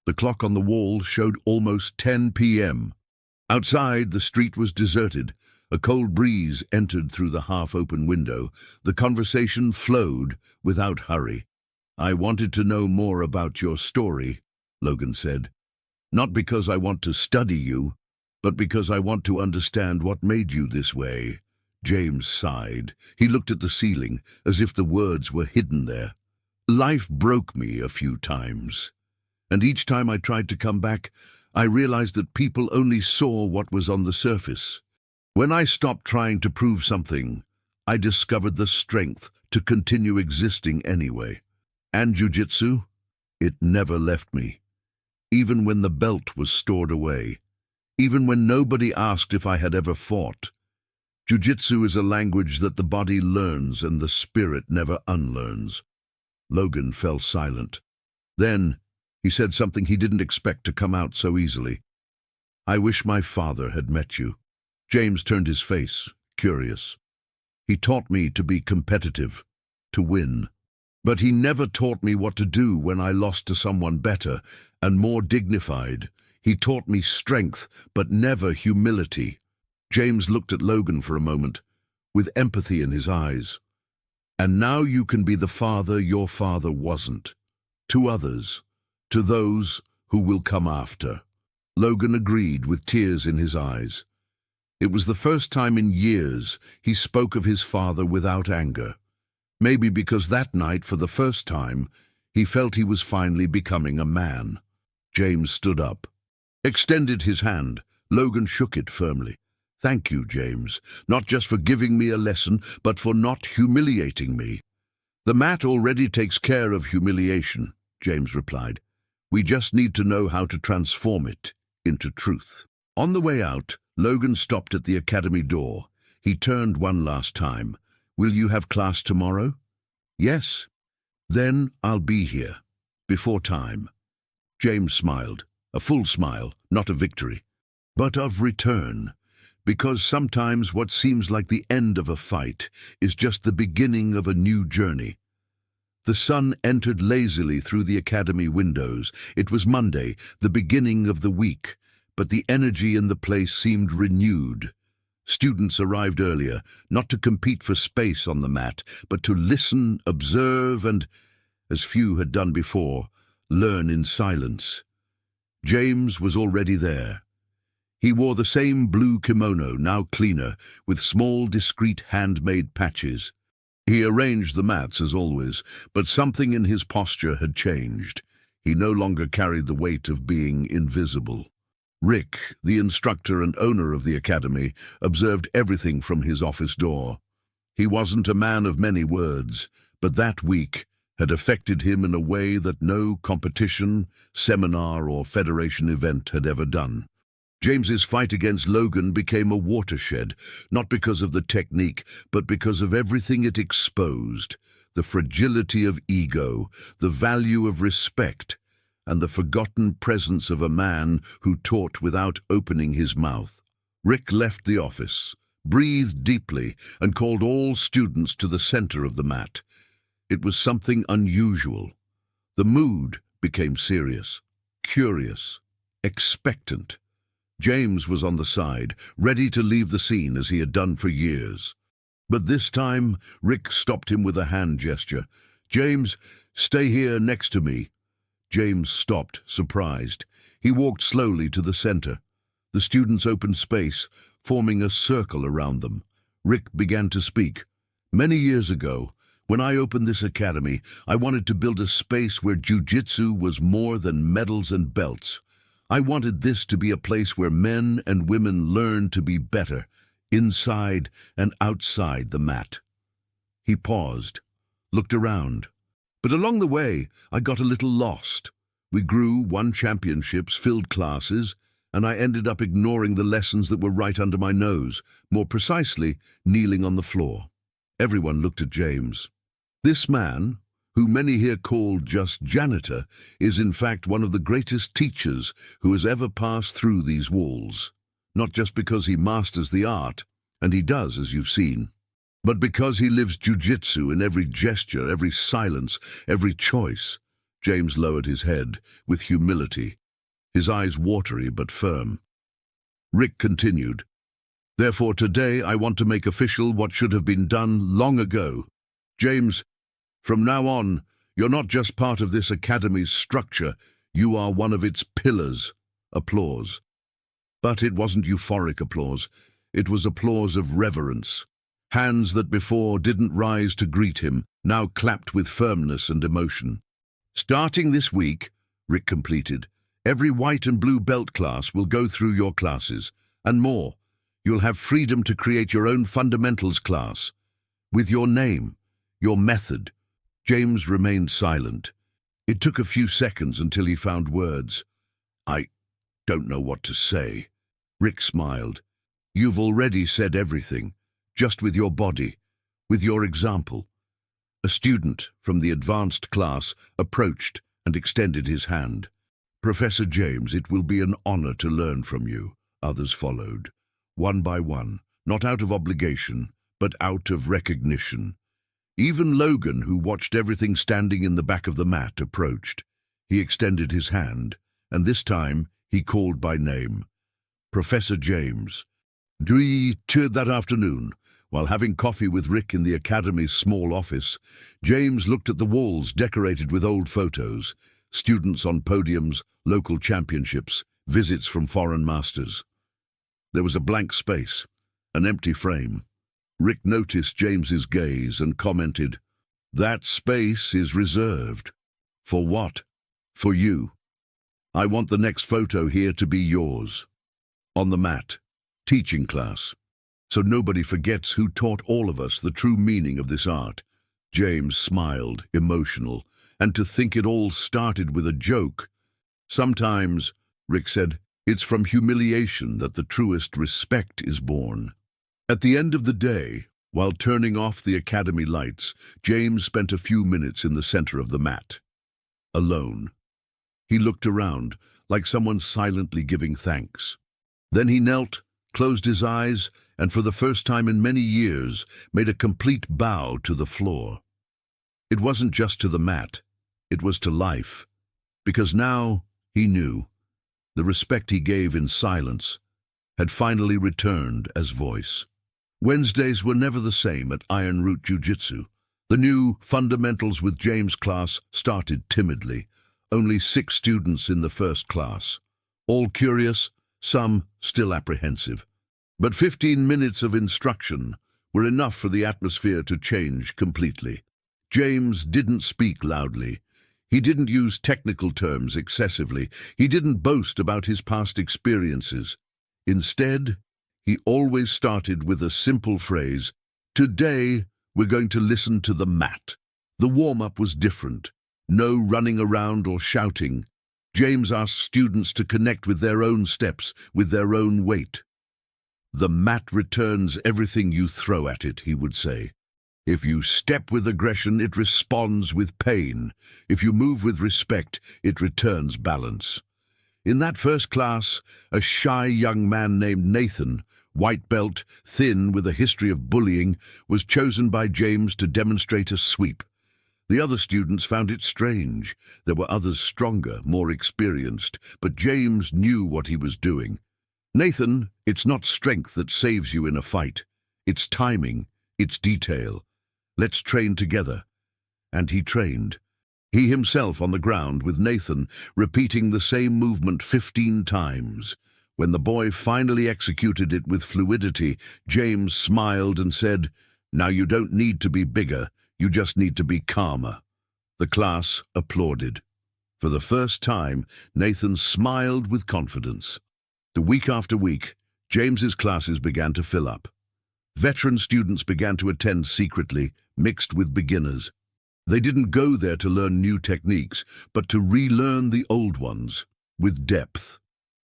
The clock on the wall showed almost 10 p.m. Outside, the street was deserted. A cold breeze entered through the half-open window. The conversation flowed without hurry. I wanted to know more about your story, Logan said. Not because I want to study you, but because I want to understand what made you this way. James sighed. He looked at the ceiling, as if the words were hidden there. Life broke me a few times, and each time I tried to come back, I realized that people only saw what was on the surface. When I stopped trying to prove something, I discovered the strength to continue existing anyway. And jiu-jitsu? It never left me. Even when the belt was stored away. Even when nobody asked if I had ever fought. Jiu-jitsu is a language that the body learns and the spirit never unlearns. Logan fell silent. Then he said something he didn't expect to come out so easily. I wish my father had met you. James turned his face, curious. He taught me to be competitive, to win. But he never taught me what to do when I lost to someone better and more dignified. He taught me strength, but never humility. James looked at Logan for a moment, with empathy in his eyes. And now you can be the father your father wasn't. To others, to those who will come after. Logan agreed with tears in his eyes. It was the first time in years he spoke of his father without anger. Maybe because that night, for the first time, he felt he was finally becoming a man. James stood up, extended his hand. Logan shook it firmly. Thank you, James, not just for giving me a lesson, but for not humiliating me. The mat already takes care of humiliation, James replied. We just need to know how to transform it into truth. On the way out, Logan stopped at the academy door. He turned one last time. Will you have class tomorrow? Yes. Then I'll be here, before time. James smiled, a full smile, not of victory, but of return. Because sometimes what seems like the end of a fight is just the beginning of a new journey. The sun entered lazily through the academy windows. It was Monday, the beginning of the week, but the energy in the place seemed renewed. Students arrived earlier, not to compete for space on the mat, but to listen, observe, and, as few had done before, learn in silence. James was already there. He wore the same blue kimono, now cleaner, with small, discreet handmade patches. He arranged the mats as always, but something in his posture had changed. He no longer carried the weight of being invisible. Rick, the instructor and owner of the academy, observed everything from his office door. He wasn't a man of many words, but that week had affected him in a way that no competition, seminar, or federation event had ever done. James's fight against Logan became a watershed, not because of the technique, but because of everything it exposed: the fragility of ego, the value of respect, and the forgotten presence of a man who taught without opening his mouth. Rick left the office, breathed deeply, and called all students to the center of the mat. It was something unusual. The mood became serious, curious, expectant. James was on the side, ready to leave the scene as he had done for years. But this time, Rick stopped him with a hand gesture. "James, stay here next to me." James stopped, surprised. He walked slowly to the center. The students opened space, forming a circle around them. Rick began to speak. "Many years ago, when I opened this academy, I wanted to build a space where jiu-jitsu was more than medals and belts. I wanted this to be a place where men and women learned to be better, inside and outside the mat." He paused, looked around. "But along the way, I got a little lost. We grew, won championships, filled classes, and I ended up ignoring the lessons that were right under my nose, more precisely, kneeling on the floor." Everyone looked at James. This man, who many here called just janitor, is in fact one of the greatest teachers who has ever passed through these walls. Not just because he masters the art, and he does, as you've seen, but because he lives jiu-jitsu in every gesture, every silence, every choice. James lowered his head with humility, his eyes watery but firm. Rick continued, "Therefore today I want to make official what should have been done long ago. James, from now on, you're not just part of this academy's structure, you are one of its pillars." Applause. But it wasn't euphoric applause. It was applause of reverence. Hands that before didn't rise to greet him, now clapped with firmness and emotion. "Starting this week," Rick completed, "every white and blue belt class will go through your classes, and more. You'll have freedom to create your own fundamentals class, with your name, your method." James remained silent. It took a few seconds until he found words. "I don't know what to say." Rick smiled. "You've already said everything, just with your body, with your example." A student from the advanced class approached and extended his hand. "Professor James, it will be an honor to learn from you." Others followed, one by one, not out of obligation, but out of recognition. Even Logan, who watched everything standing in the back of the mat, approached. He extended his hand, and this time he called by name. "Professor James." That afternoon, while having coffee with Rick in the academy's small office, James looked at the walls decorated with old photos, students on podiums, local championships, visits from foreign masters. There was a blank space, an empty frame. Rick noticed James's gaze and commented, "That space is reserved." "For what?" "For you. I want the next photo here to be yours. On the mat. Teaching class. So nobody forgets who taught all of us the true meaning of this art." James smiled, emotional, "And to think it all started with a joke." "Sometimes," Rick said, "it's from humiliation that the truest respect is born." At the end of the day, while turning off the academy lights, James spent a few minutes in the center of the mat. Alone. He looked around, like someone silently giving thanks. Then he knelt, closed his eyes, and for the first time in many years, made a complete bow to the floor. It wasn't just to the mat, it was to life, because now he knew the respect he gave in silence had finally returned as voice. Wednesdays were never the same at Iron Root Jiu-Jitsu. The new Fundamentals with James class started timidly. Only 6 students in the first class. All curious, some still apprehensive. But 15 minutes of instruction were enough for the atmosphere to change completely. James didn't speak loudly. He didn't use technical terms excessively. He didn't boast about his past experiences. Instead, he always started with a simple phrase, "Today, we're going to listen to the mat." The warm-up was different. No running around or shouting. James asked students to connect with their own steps, with their own weight. "The mat returns everything you throw at it," he would say. "If you step with aggression, it responds with pain. If you move with respect, it returns balance." In that first class, a shy young man named Nathan, white belt, thin, with a history of bullying, was chosen by James to demonstrate a sweep. The other students found it strange. There were others stronger, more experienced, but James knew what he was doing. "Nathan, it's not strength that saves you in a fight. It's timing, it's detail. Let's train together." And he trained. He himself on the ground with Nathan, repeating the same movement 15 times. When the boy finally executed it with fluidity, James smiled and said, "Now you don't need to be bigger, you just need to be calmer." The class applauded. For the first time, Nathan smiled with confidence. The week after week, James's classes began to fill up. Veteran students began to attend secretly, mixed with beginners. They didn't go there to learn new techniques, but to relearn the old ones, with depth.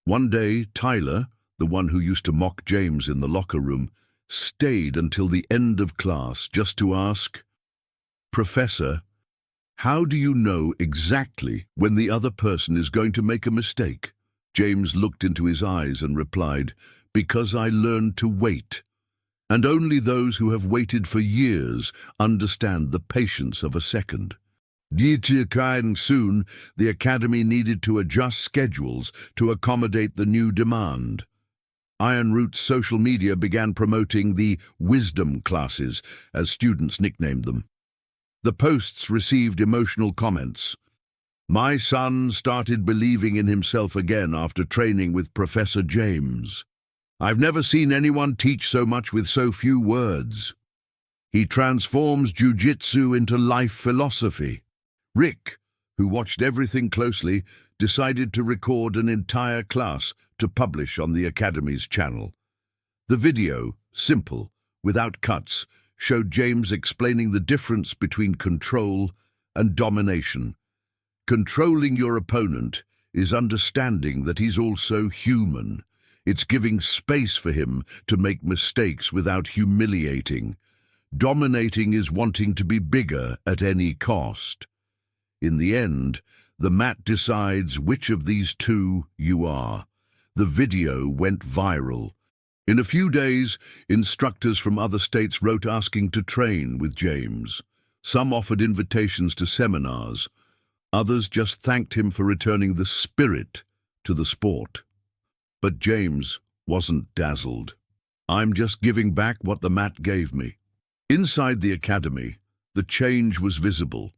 One day, Tyler, the one who used to mock James in the locker room, stayed until the end of class just to ask, "Professor, how do you know exactly when the other person is going to make a mistake?" James looked into his eyes and replied, "Because I learned to wait. And only those who have waited for years understand the patience of a second." Due to soon, the academy needed to adjust schedules to accommodate the new demand. Iron Root's social media began promoting the wisdom classes, as students nicknamed them. The posts received emotional comments. "My son started believing in himself again after training with Professor James. I've never seen anyone teach so much with so few words. He transforms jiu-jitsu into life philosophy." Rick, who watched everything closely, decided to record an entire class to publish on the Academy's channel. The video, simple, without cuts, showed James explaining the difference between control and domination. Controlling your opponent is understanding that he's also human. It's giving space for him to make mistakes without humiliating. Dominating is wanting to be bigger at any cost. In the end, the mat decides which of these two you are. The video went viral. In a few days, instructors from other states wrote asking to train with James. Some offered invitations to seminars. Others just thanked him for returning the spirit to the sport. But James wasn't dazzled. "I'm just giving back what the mat gave me." Inside the academy, the change was visible.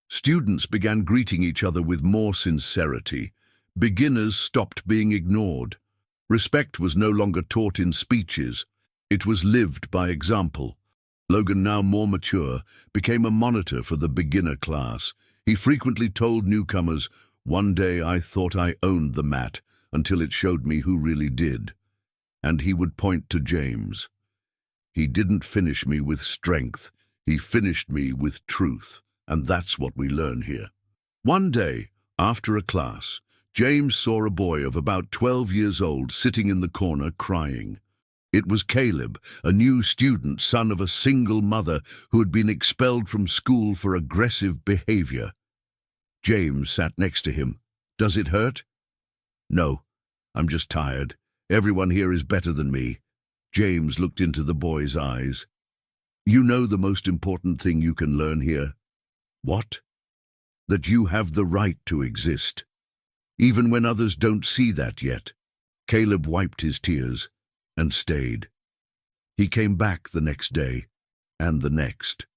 Students began greeting each other with more sincerity. Beginners stopped being ignored. Respect was no longer taught in speeches. It was lived by example. Logan, now more mature, became a monitor for the beginner class. He frequently told newcomers, "One day I thought I owned the mat, until it showed me who really did." And he would point to James. "He didn't finish me with strength, he finished me with truth." And that's what we learn here. One day, after a class, James saw a boy of about 12 years old sitting in the corner crying. It was Caleb, a new student, son of a single mother who had been expelled from school for aggressive behavior. James sat next to him. "Does it hurt?" "No, I'm just tired. Everyone here is better than me. James looked into the boy's eyes. You know the most important thing you can learn here? What? That you have the right to exist. Even when others don't see that yet. Caleb wiped his tears and stayed. He came back the next day, and the next.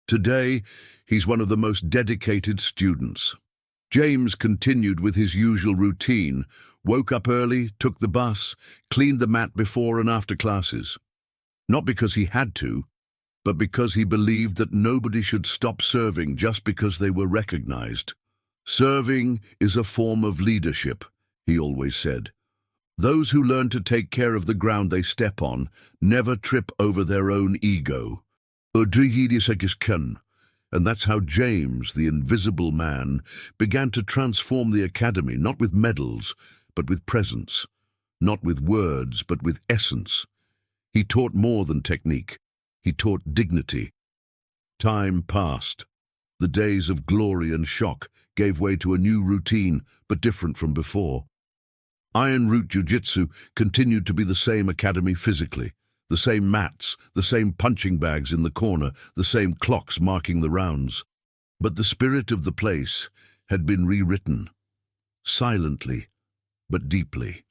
Today, he's one of the most dedicated students. James continued with his usual routine, woke up early, took the bus, cleaned the mat before and after classes. Not because he had to, but because he believed that nobody should stop serving just because they were recognized. Serving is a form of leadership, he always said. Those who learn to take care of the ground they step on never trip over their own ego. And that's how James, the invisible man, began to transform the academy, not with medals, but with presence, not with words, but with essence. He taught more than technique. He taught dignity. Time passed. The days of glory and shock gave way to a new routine, but different from before. Iron Root Jiu-Jitsu continued to be the same academy physically, the same mats, the same punching bags in the corner, the same clocks marking the rounds. But the spirit of the place had been rewritten, silently, but deeply.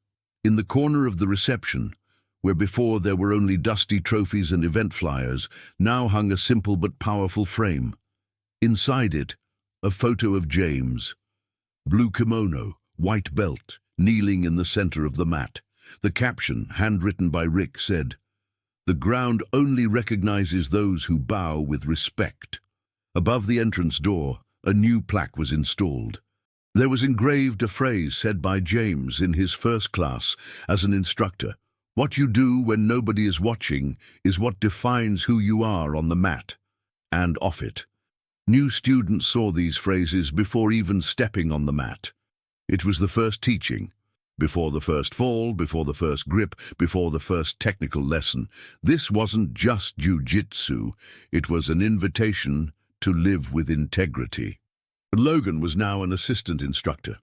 In the corner of the reception, where before there were only dusty trophies and event flyers, now hung a simple but powerful frame. Inside it, a photo of James. Blue kimono, white belt, kneeling in the center of the mat. The caption, handwritten by Rick, said, "The ground only recognizes those who bow with respect." Above the entrance door, a new plaque was installed. There was engraved a phrase said by James in his first class as an instructor. What you do when nobody is watching is what defines who you are on the mat and off it. New students saw these phrases before even stepping on the mat. It was the first teaching, before the first fall, before the first grip, before the first technical lesson. This wasn't just jiu-jitsu, it was an invitation to live with integrity. Logan was now an assistant instructor.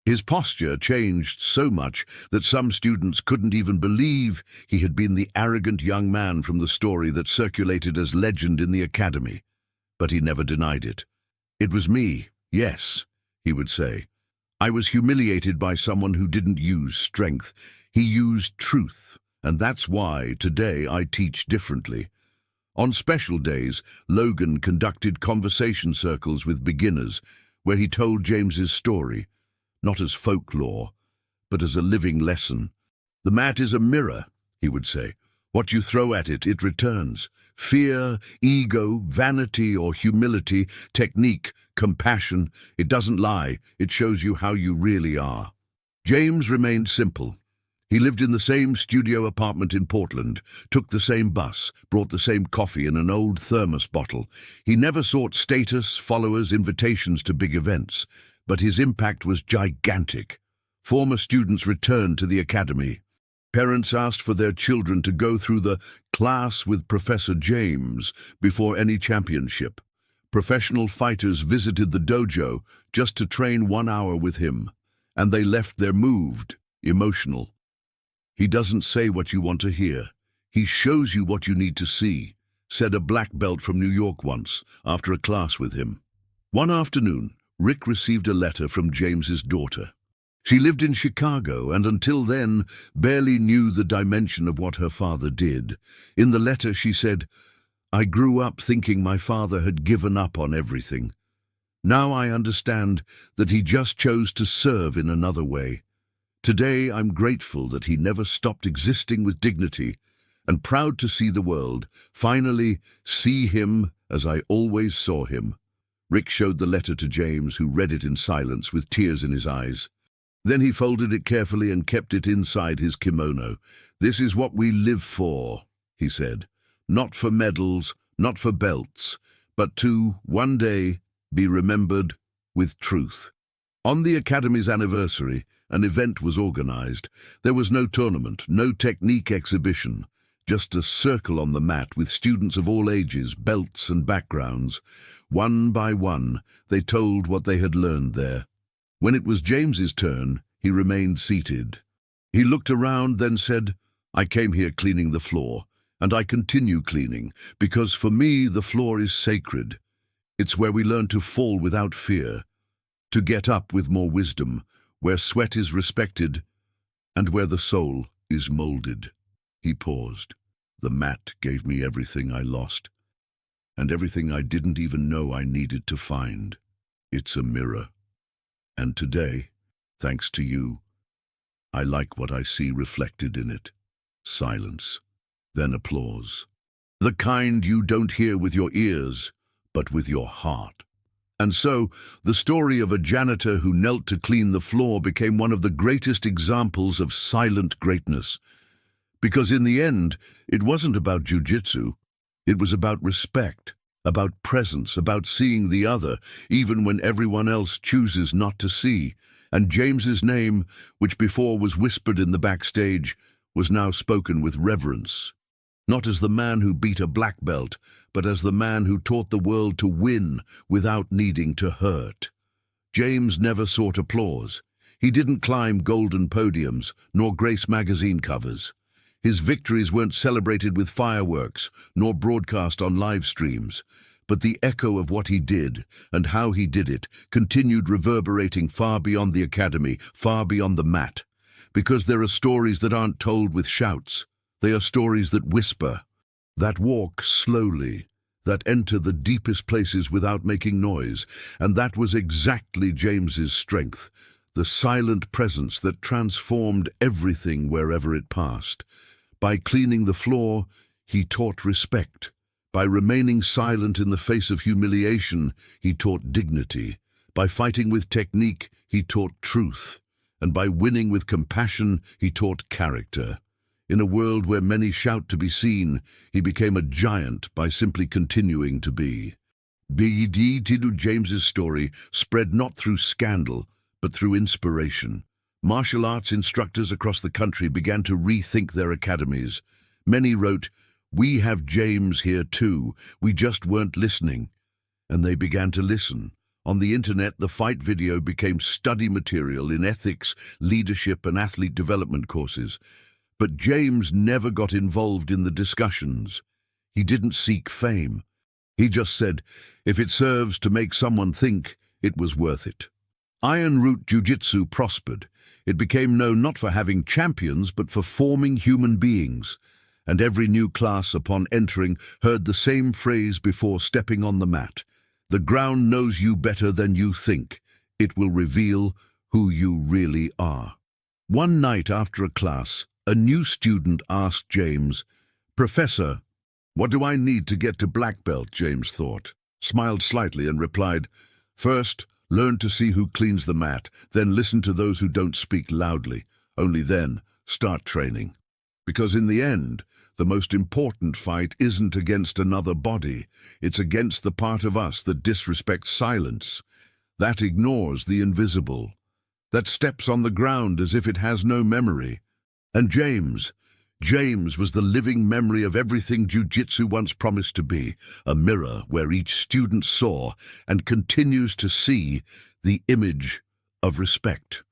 His posture changed so much that some students couldn't even believe he had been the arrogant young man from the story that circulated as legend in the academy. But he never denied it. It was me, yes, he would say. I was humiliated by someone who didn't use strength. He used truth, and that's why today I teach differently. On special days, Logan conducted conversation circles with beginners where he told James's story, not as folklore, but as a living lesson. The mat is a mirror, he would say. What you throw at it, it returns. Fear, ego, vanity or humility, technique, compassion, it doesn't lie, it shows you how you really are. James remained simple. He lived in the same studio apartment in Portland, took the same bus, brought the same coffee in an old thermos bottle. He never sought status, followers, invitations to big events, but his impact was gigantic. Former students returned to the academy. Parents asked for their children to go through the class with Professor James before any championship. Professional fighters visited the dojo just to train 1 hour with him, and they left there moved, emotional. He doesn't say what you want to hear. He shows you what you need to see, said a black belt from New York once, after a class with him. One afternoon, Rick received a letter from James's daughter. She lived in Chicago and until then barely knew the dimension of what her father did. In the letter she said, "I grew up thinking my father had given up on everything. Now I understand that he just chose to serve in another way. Today I'm grateful that he never stopped existing with dignity and proud to see the world, finally see him as I always saw him." Rick showed the letter to James, who read it in silence with tears in his eyes. Then he folded it carefully and kept it inside his kimono. "This is what we live for," he said. "Not for medals, not for belts, but to, one day, be remembered with truth." On the Academy's anniversary, an event was organized. There was no tournament, no technique exhibition, just a circle on the mat with students of all ages, belts and backgrounds. One by one, they told what they had learned there. When it was James's turn, he remained seated. He looked around, then said, "I came here cleaning the floor, and I continue cleaning, because for me the floor is sacred. It's where we learn to fall without fear, to get up with more wisdom, where sweat is respected, and where the soul is molded." He paused. "The mat gave me everything I lost, and everything I didn't even know I needed to find. It's a mirror. And today, thanks to you, I like what I see reflected in it." Silence, then applause. The kind you don't hear with your ears, but with your heart. And so, the story of a janitor who knelt to clean the floor became one of the greatest examples of silent greatness. Because in the end, it wasn't about jiu-jitsu. It was about respect, about presence, about seeing the other, even when everyone else chooses not to see. And James's name, which before was whispered in the backstage, was now spoken with reverence. Not as the man who beat a black belt, but as the man who taught the world to win without needing to hurt. James never sought applause. He didn't climb golden podiums, nor grace magazine covers. His victories weren't celebrated with fireworks, nor broadcast on live streams. But the echo of what he did, and how he did it, continued reverberating far beyond the academy, far beyond the mat. Because there are stories that aren't told with shouts. They are stories that whisper, that walk slowly, that enter the deepest places without making noise. And that was exactly James's strength, the silent presence that transformed everything wherever it passed. By cleaning the floor, he taught respect. By remaining silent in the face of humiliation, he taught dignity. By fighting with technique, he taught truth. And by winning with compassion, he taught character. In a world where many shout to be seen, he became a giant by simply continuing to be. James's story spread not through scandal, but through inspiration. Martial arts instructors across the country began to rethink their academies. Many wrote, "We have James here too, we just weren't listening." And they began to listen. On the internet, the fight video became study material in ethics, leadership, and athlete development courses. But James never got involved in the discussions. He didn't seek fame. He just said, if it serves to make someone think, it was worth it. Iron Root Jiu-Jitsu prospered. It became known not for having champions, but for forming human beings. And every new class upon entering heard the same phrase before stepping on the mat. "The ground knows you better than you think. It will reveal who you really are." One night after a class, a new student asked James, "Professor, what do I need to get to black belt?" James thought, smiled slightly and replied, "First, learn to see who cleans the mat, then listen to those who don't speak loudly. Only then, start training. Because in the end, the most important fight isn't against another body. It's against the part of us that disrespects silence, that ignores the invisible, that steps on the ground as if it has no memory." And James was the living memory of everything jiu-jitsu once promised to be, a mirror where each student saw and continues to see the image of respect.